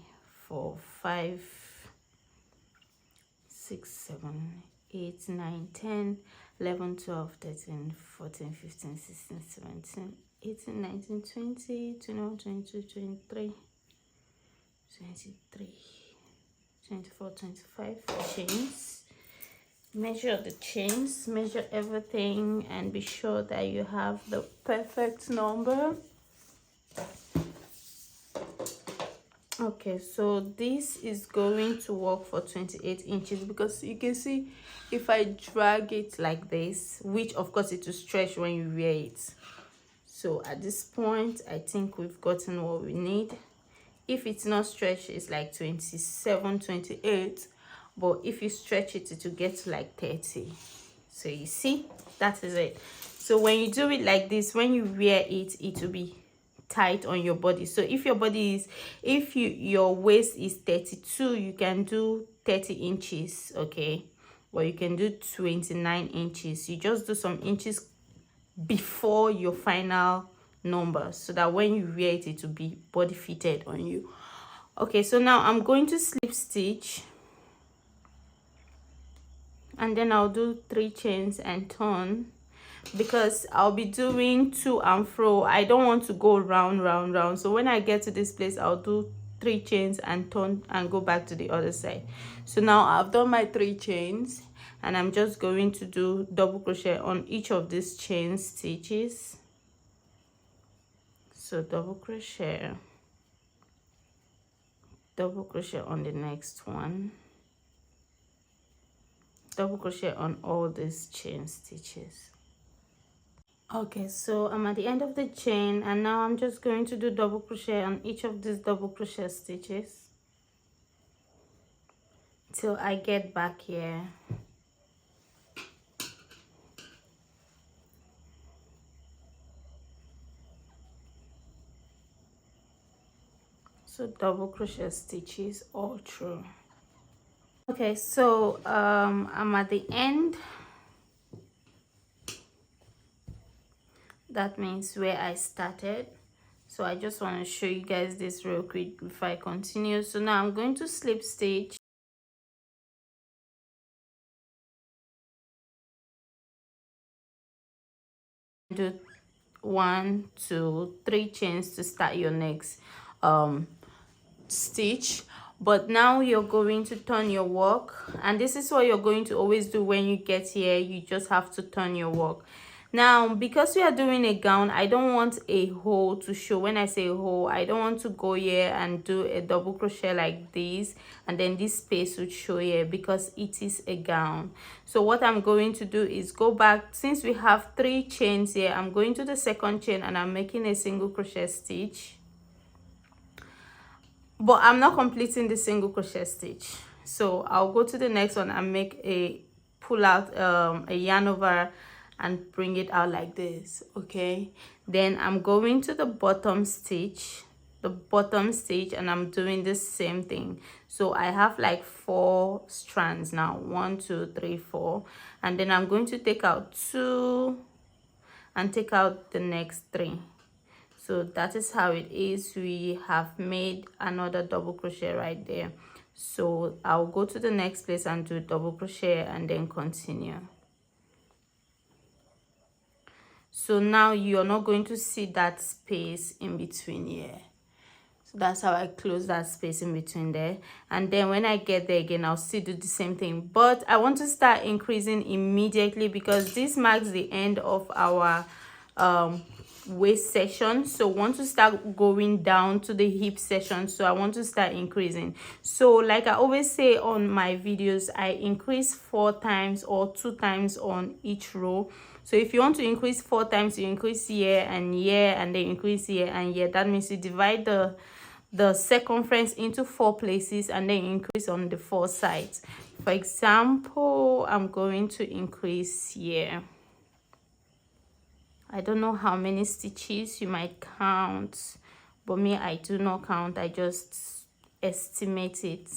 4 5 6 7 8 9 10 11 12 13 14 15 16 17 18 19 20 21 22 23 23 24 25 chains. Measure the chains, measure everything, and be sure that you have the perfect number. Okay, so this is going to work for 28 inches, because you can see if I drag it like this, which of course it will stretch when you wear it. So at this point, I think we've gotten what we need. If it's not stretched, it's like 27, 28. But if you stretch it, it will get to like 30. So you see, that is it. So when you do it like this, when you wear it, it will be tight on your body. So if your body is, your waist is 32, you can do 30 inches, okay? Or you can do 29 inches. You just do some inches before your final number, so that when you wear it, it will be body fitted on you. Okay, so now I'm going to slip stitch, and then I'll do 3 chains and turn, because I'll be doing to and fro. I don't want to go round. So when I get to this place, I'll do 3 chains and turn and go back to the other side. So now I've done my 3 chains, and I'm just going to do double crochet on each of these chain stitches. So double crochet on the next one, double crochet on all these chain stitches. Okay, so I'm at the end of the chain, and now I'm just going to do double crochet on each of these double crochet stitches till I get back here. So double crochet stitches all through. Okay, so I'm at the end. That means where I started. So I just want to show you guys this real quick before I continue. So now I'm going to slip stitch, do 1 2 3 chains to start your next stitch. But now you're going to turn your work, and this is what you're going to always do when you get here. You just have to turn your work. Now, because we are doing a gown, I don't want a hole to show. When I say hole, I don't want to go here and do a double crochet like this, and then this space would show here, because it is a gown. So what I'm going to do is go back. Since we have 3 chains here, I'm going to the 2nd chain, and I'm making a single crochet stitch. But I'm not completing the single crochet stitch. So I'll go to the next one and make a pull out a yarn over and bring it out like this. Okay, then I'm going to the bottom stitch, and I'm doing the same thing. So I have like 4 strands now, 1 2 3 4, and then I'm going to take out 2 and take out the next 3. So that is how it is. We have made another double crochet right there. So I'll go to the next place and do double crochet and then continue. So now you're not going to see that space in between here. So that's how I close that space in between there. And then when I get there again, I'll still do the same thing. But I want to start increasing immediately, because this marks the end of our waist section. So I want to start going down to the hip section. So I want to start increasing. So like I always say on my videos, I increase 4 times or 2 times on each row. So if you want to increase 4 times, you increase here, and then increase here and here. That means you divide the circumference into 4 places, and then increase on the 4 sides. For example, I'm going to increase here. I don't know how many stitches, you might count, but me, I do not count. I just estimate it.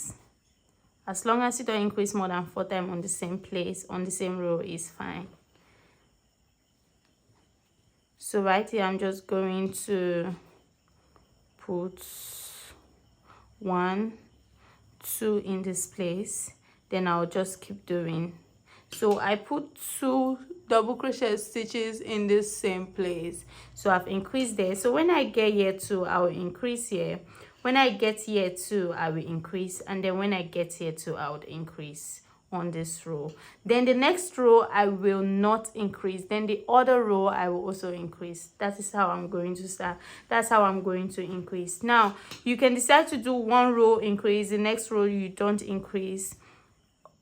As long as you don't increase more than 4 times on the same place, on the same row, is fine. So right here, I'm just going to put 1, 2 in this place. Then I'll just keep doing. So I put 2 double crochet stitches in this same place. So I've increased there. So when I get here 2, I will increase here. When I get here 2, I will increase. And then when I get here 2, I would increase on this row. Then the next row, I will not increase. Then the other row, I will also increase. That is how I'm going to start. That's how I'm going to increase. Now, you can decide to do 1 row increase. The next row, you don't increase.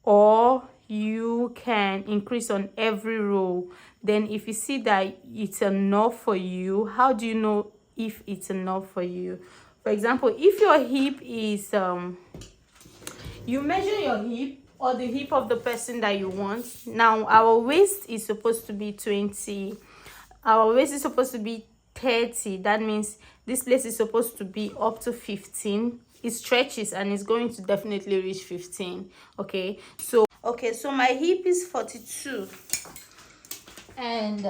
Or you can increase on every row. Then if you see that it's enough for you, how do you know if it's enough for you? For example, if your hip is you measure your hip or the hip of the person that you want. Now our waist is supposed to be 20. Our waist is supposed to be 30. That means this place is supposed to be up to 15. It stretches and it's going to definitely reach 15. Okay, so my hip is 42. And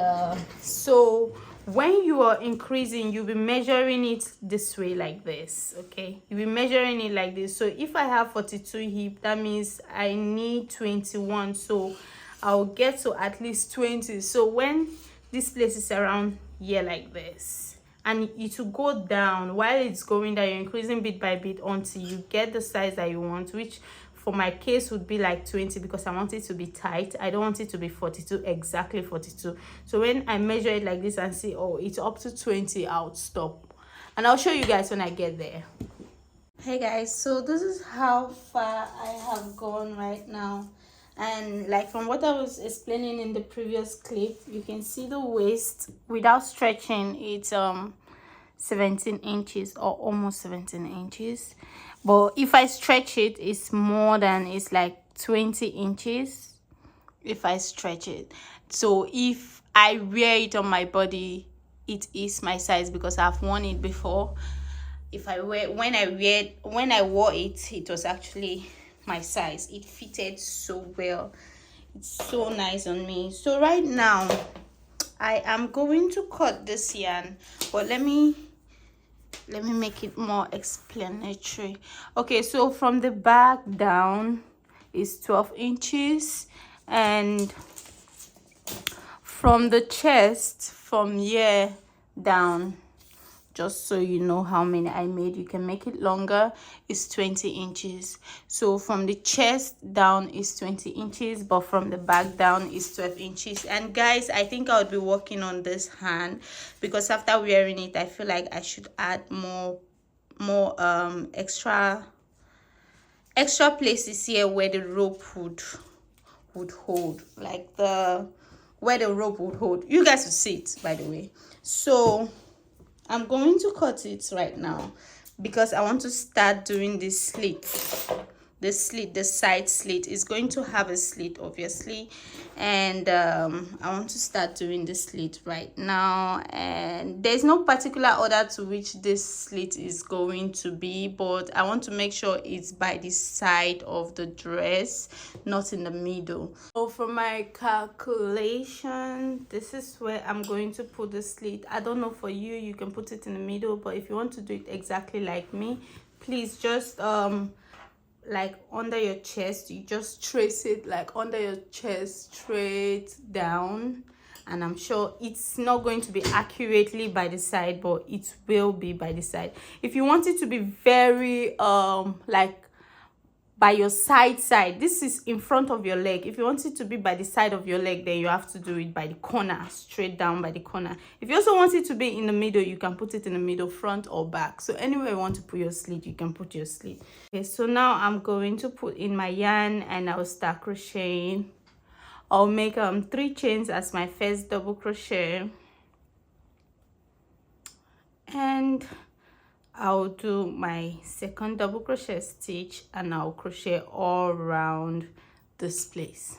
so when you are increasing, you'll be measuring it this way, like this. Okay, you'll be measuring it like this. So if I have 42 hip, that means I need 21. So I'll get to at least 20. So when this place is around here like this, and it will go down, while it's going down, you're increasing bit by bit until you get the size that you want, which for my case would be like 20, because I want it to be tight. I don't want it to be 42, exactly 42. So when I measure it like this and see, oh, it's up to 20, I'll stop. And I'll show you guys when I get there. Hey guys, so this is how far I have gone right now. And like from what I was explaining in the previous clip, you can see the waist without stretching. It's 17 inches or almost 17 inches. But if I stretch it, it's more than, it's like 20 inches if I stretch it. So if I wear it on my body, it is my size because I've worn it before. If I wear, when I wore it, it was actually my size. It fitted so well. It's so nice on me. So right now I am going to cut this yarn, but let me make it more explanatory. Okay, so from the back down is 12 inches, and from the chest, from here down, just so you know how many I made, you can make it longer, is 20 inches. So from the chest down is 20 inches, but from the back down is 12 inches. And guys, I think I would be working on this hand because after wearing it, I feel like I should add more extra places here where the rope would hold, like where the rope would hold. You guys will see it, by the way. So I'm going to cut it right now because I want to start doing this slit. The side slit is going to have a slit, obviously, and I want to start doing the slit right now. And there's no particular order to which this slit is going to be, but I want to make sure it's by the side of the dress, not in the middle. So for my calculation, this is where I'm going to put the slit. I don't know for you, you can put it in the middle, but if you want to do it exactly like me, please just like under your chest, you just trace it like under your chest straight down. And I'm sure it's not going to be accurately by the side, but it will be by the side. If you want it to be very like by your side, this is in front of your leg. If you want it to be by the side of your leg, then you have to do it by the corner, straight down by the corner. If you also want it to be in the middle, you can put it in the middle, front or back. So anywhere you want to put your slit, you can put your slit. Okay, so now I'm going to put in my yarn and I'll start crocheting. I'll make 3 chains as my first double crochet, and I'll do my second double crochet stitch and I'll crochet all around this place.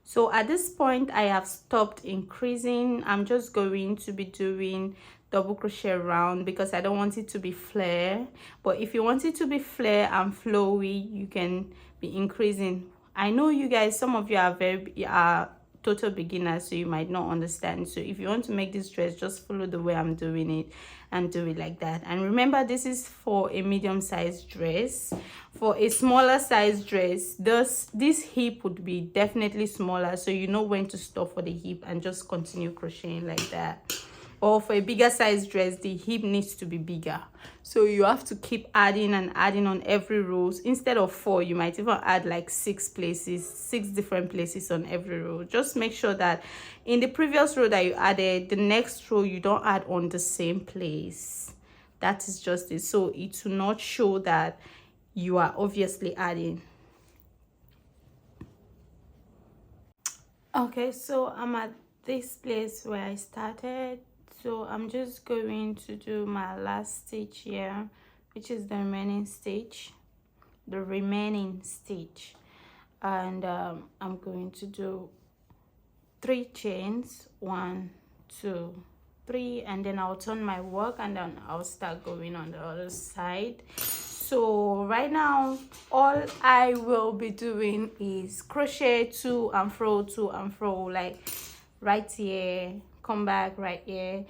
So at this point I have stopped increasing. I'm just going to be doing double crochet round because I don't want it to be flare. But if you want it to be flare and flowy, you can be increasing. I know you guys, some of you are total beginners, so you might not understand. So if you want to make this dress, just follow the way I'm doing it and do it like that. And remember, this is for a medium-sized dress. For a smaller size dress, this hip would be definitely smaller, so you know when to stop for the hip and just continue crocheting like that. Or for a bigger size dress, the hip needs to be bigger, so you have to keep adding and adding on every row. Instead of 4, you might even add like 6 different places on every row. Just make sure that in the previous row that you added, the next row you don't add on the same place. That is just it, so it will not show that you are obviously adding. Okay, so I'm at this place where I started. So I'm just going to do my last stitch here, which is the remaining stitch, and I'm going to do 3 chains, 1, 2, 3, and then I'll turn my work and then I'll start going on the other side. So right now all I will be doing is crochet to and fro, like right here, come back, right here.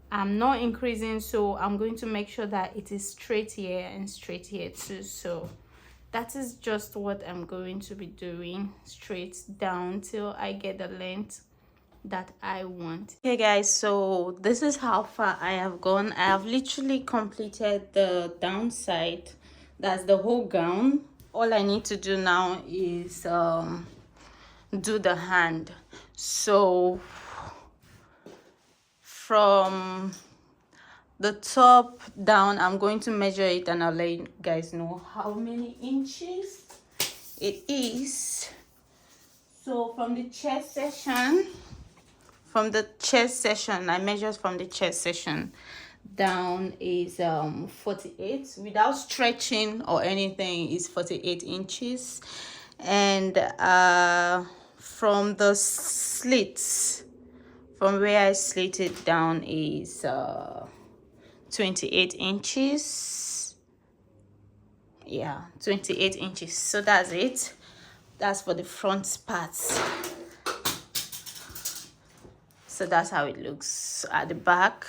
I'm not increasing, so I'm going to make sure that it is straight here and straight here too. So that is just what I'm going to be doing, straight down till I get the length that I want. Okay guys, so this is how far I have gone. I have literally completed the downside. That's the whole gown. All I need to do now is do the hand. So from the top down, I'm going to measure it and I'll let you guys know how many inches it is. So from the chest section, I measured from the chest section down is 48 without stretching or anything, is 48 inches. And from the slits, from where I slit it down, is 28 inches. Yeah, 28 inches. So that's it. That's for the front parts. So that's how it looks at the back.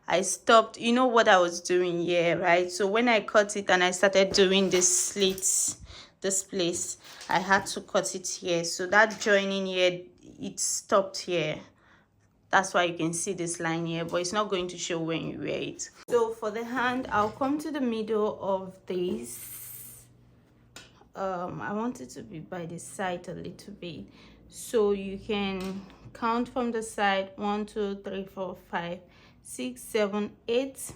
I stopped, you know what I was doing here, right? So when I cut it and I started doing the slits, this place, I had to cut it here. So that joining here, it stopped here. That's why you can see this line here, but it's not going to show when you wear it. So for the hand, I'll come to the middle of this. I want it to be by the side a little bit, so you can count from the side. 1, 2, 3, 4, 5, 6, 7, 8.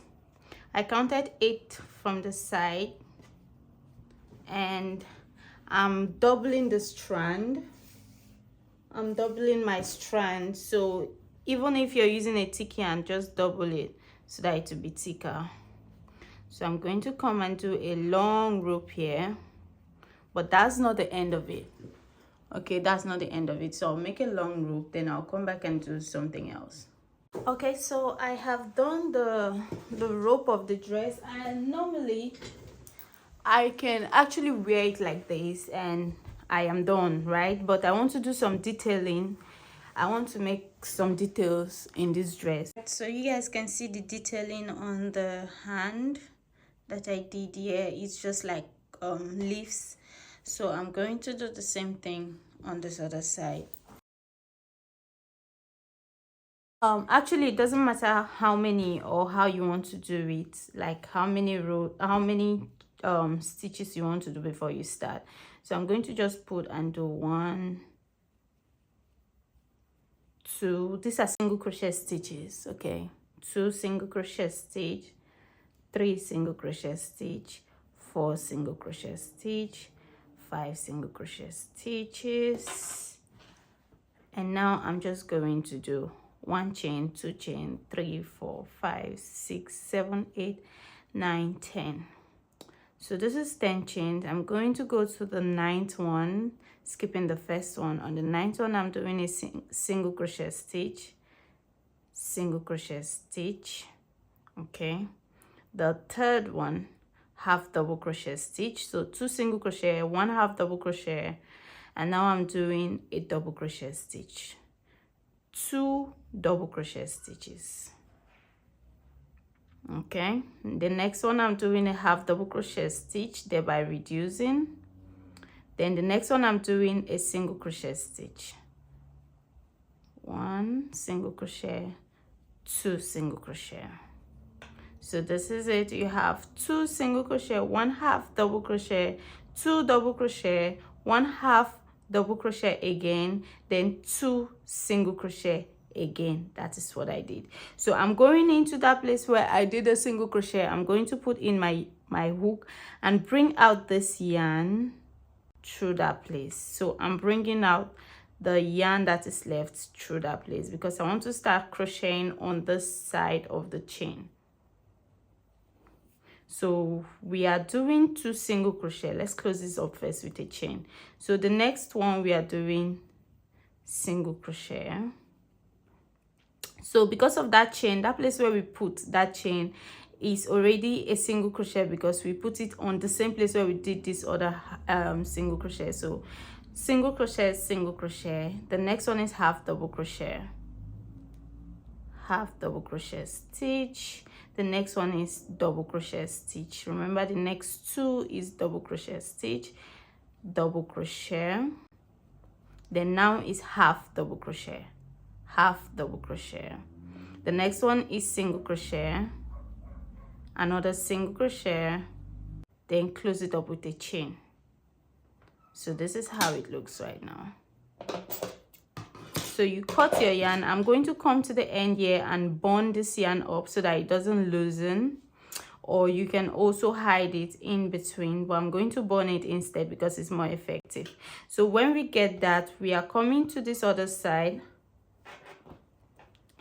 I counted 8 from the side, and I'm doubling the strand. I'm doubling my strand, so even if you're using a thick yarn, just double it so that it will be thicker. So I'm going to come and do a long rope here, but that's not the end of it. Okay, that's not the end of it. So I'll make a long rope, then I'll come back and do something else. Okay, so I have done the rope of the dress, and normally I can actually wear it like this and I am done, right? But I want to do some detailing. I want to make some details in this dress. So you guys can see the detailing on the hand that I did here. It's just like leaves. So I'm going to do the same thing on this other side. Actually, it doesn't matter how many or how you want to do it, like how many stitches you want to do before you start. So I'm going to just put and do 1, 2. These are single crochet stitches. Okay, 2 single crochet stitch, 3 single crochet stitch, 4 single crochet stitch, 5 single crochet stitches. And now I'm just going to do 1 chain, 2 chain, 3, 4, 5, 6, 7, 8, 9, 10. So this is 10 chains. I'm going to go to the 9th one, skipping the first one. On the 9th one, I'm doing a single crochet stitch, single crochet stitch. Okay, the 3rd one, half double crochet stitch. So 2 single crochet, 1 half double crochet, and now I'm doing a double crochet stitch, 2 double crochet stitches. Okay, the next one I'm doing a half double crochet stitch, thereby reducing. Then the next one I'm doing a single crochet stitch, 1 single crochet, 2 single crochet. So this is it. You have 2 single crochet, 1 half double crochet, 2 double crochet, 1 half double crochet again, then 2 single crochet again. That is what I did. So I'm going into that place where I did a single crochet. I'm going to put in my hook and bring out this yarn through that place. So I'm bringing out the yarn that is left through that place because I want to start crocheting on this side of the chain. So we are doing 2 single crochet. Let's close this up first with a chain. So the next one we are doing single crochet. So because of that chain, that place where we put that chain is already a single crochet because we put it on the same place where we did this other single crochet. So single crochet, single crochet. The next one is half double crochet, half double crochet stitch. The next one is double crochet stitch. Remember, the next 2 is double crochet stitch, double crochet. Then now is half double crochet, half double crochet. The next one is single crochet, another single crochet, then close it up with a chain. So this is how it looks right now. So you cut your yarn. I'm going to come to the end here and bond this yarn up so that it doesn't loosen, or you can also hide it in between, but I'm going to bond it instead because it's more effective. So when we get that, we are coming to this other side.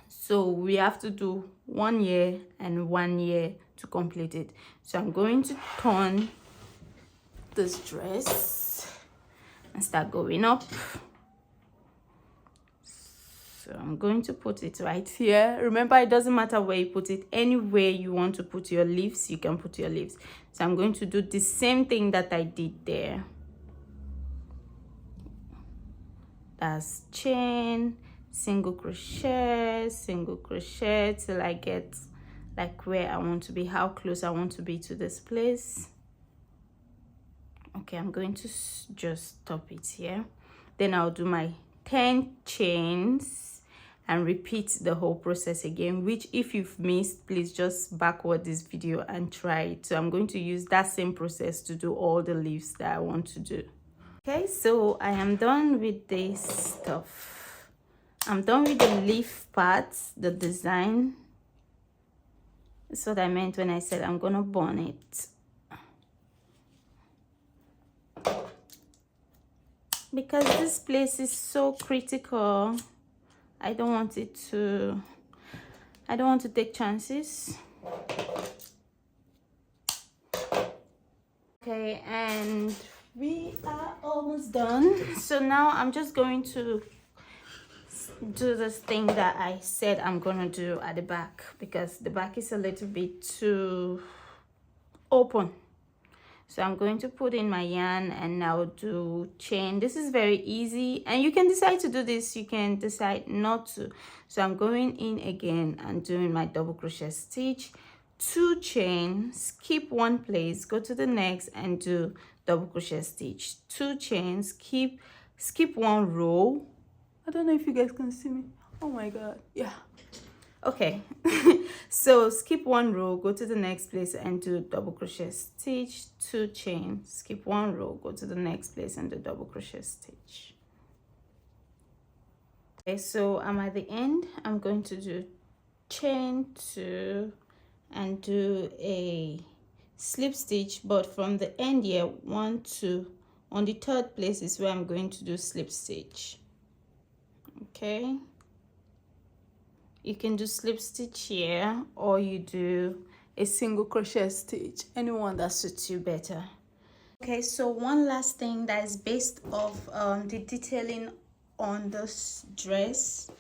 So we have to do 1 year and 1 year to complete it. So I'm going to turn this dress and start going up. So I'm going to put it right here. Remember, it doesn't matter where you put it. Anywhere you want to put your leaves, you can put your leaves. So I'm going to do the same thing that I did there. That's chain, single crochet till I get like where I want to be, how close I want to be to this place. Okay, I'm going to just stop it here. Then I'll do my 10 chains and repeat the whole process again, which if you've missed, please just backward this video and try it. So I'm going to use that same process to do all the leaves that I want to do. Okay, so I am done with this stuff. I'm done with the leaf parts, the design. That's what I meant when I said I'm gonna bond it. Because this place is so critical, I don't want to take chances. Okay, and we are almost done. So now I'm just going to do this thing that I said I'm gonna do at the back, because the back is a little bit too open. So I'm going to put in my yarn and now do chain. This is very easy, and you can decide to do this, you can decide not to. So I'm going in again and doing my double crochet stitch, 2 chain, skip 1 place, go to the next and do double crochet stitch, 2 chains, skip 1 row. I don't know if you guys can see me. Oh my god, yeah. Okay. So skip 1 row, go to the next place and do double crochet stitch, 2 chain, skip 1 row, go to the next place and do double crochet stitch. Okay, so I'm at the end. I'm going to do chain 2 and do a slip stitch, but from the end here, 1 2 on the 3rd place is where I'm going to do slip stitch. Okay, you can do slip stitch here, or you do a single crochet stitch, anyone that suits you better. Okay, so one last thing that is based off the detailing on this dress.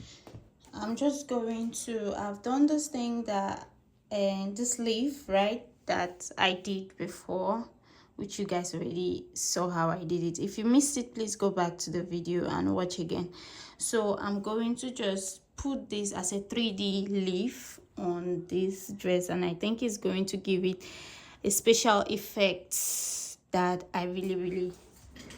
I'm just going to, I've done this thing that, and this leaf, right, that I did before, which you guys already saw how I did it. If you missed it, please go back to the video and watch again. So I'm going to just put this as a 3D leaf on this dress, and I think it's going to give it a special effect that I really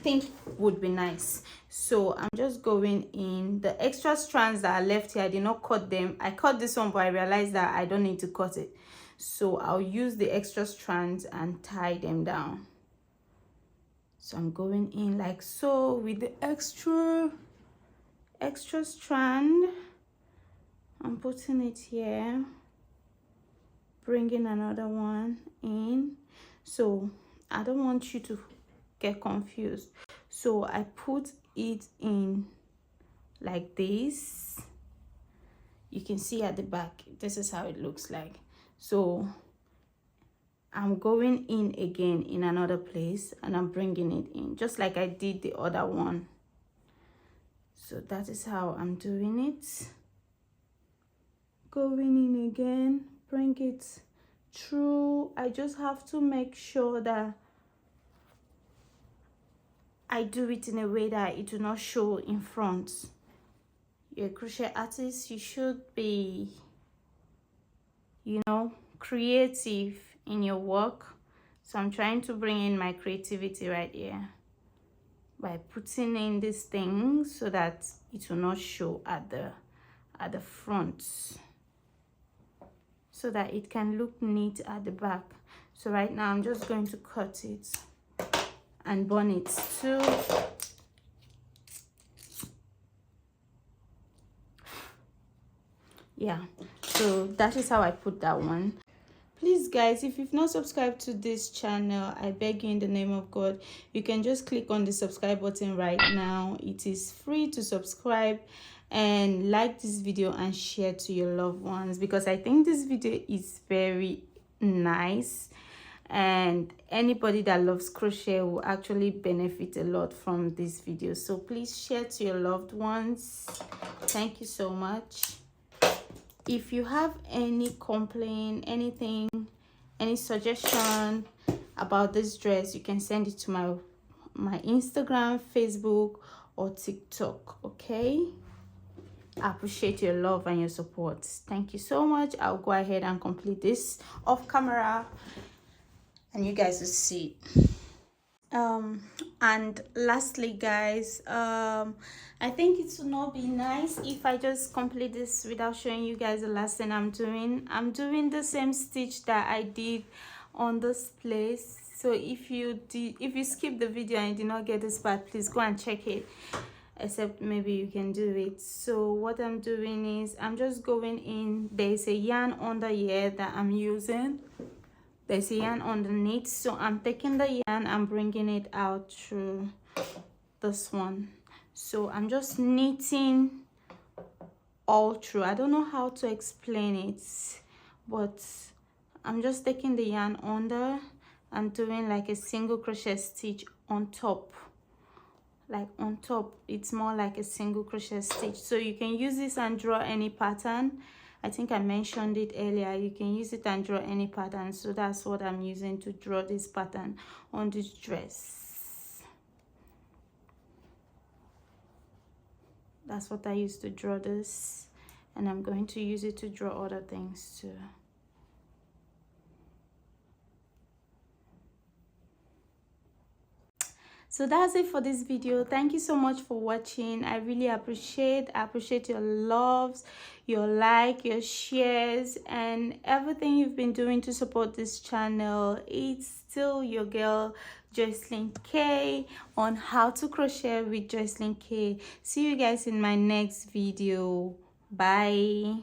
think would be nice. So I'm just going in the extra strands that are left here. I did not cut them. I cut this one, but I realized that I don't need to cut it, so I'll use the extra strands and tie them down. So I'm going in like so with the extra strand. I'm putting it here, bringing another one in. So I don't want you to get confused, so I put it in like this. You can see at the back, this is how it looks like. So I'm going in again in another place, and I'm bringing it in just like I did the other one. So that is how I'm doing it. Going in again, bring it through. I just have to make sure that I do it in a way that it will not show in front. You're a crochet artist, you should be, you know, creative in your work. So I'm trying to bring in my creativity right here by putting in these things so that it will not show at the front, so that it can look neat at the back. So right now I'm just going to cut it and bun it too. Yeah, so that is how I put that one. Please guys, if you've not subscribed to this channel, I beg you in the name of God, you can just click on the subscribe button right now. It is free to subscribe, and like this video and share to your loved ones, because I think this video is very nice, and anybody that loves crochet will actually benefit a lot from this video. So please share to your loved ones. Thank you so much. If you have any complaint, anything, any suggestion about this dress, you can send it to my Instagram, Facebook, or TikTok. Okay, I appreciate your love and your support. Thank you so much. I'll go ahead and complete this off camera, and you guys will see. And lastly guys, I think it would not be nice if I just complete this without showing you guys the last thing I'm doing the same stitch that I did on this place. So if you skip the video and you did not get this part, please go and check it, except maybe you can do it. So what I'm doing is I'm just going in. There's a yarn under here that I'm using. There's a yarn underneath, so I'm taking the yarn and bringing it out through this one. So I'm just knitting all through. I don't know how to explain it, but I'm just taking the yarn under and doing like a single crochet stitch on top. Like on top, it's more like a single crochet stitch. So you can use this and draw any pattern. I think I mentioned it earlier. You can use it and draw any pattern. So that's what I'm using to draw this pattern on this dress. That's what I used to draw this, and I'm going to use it to draw other things too. So that's it for this video. Thank you so much for watching. I really appreciate your loves, your like, your shares, and everything you've been doing to support this channel. It's still your girl Joyceline Kay on How to Crochet with Joyceline Kay. See you guys in my next video. Bye.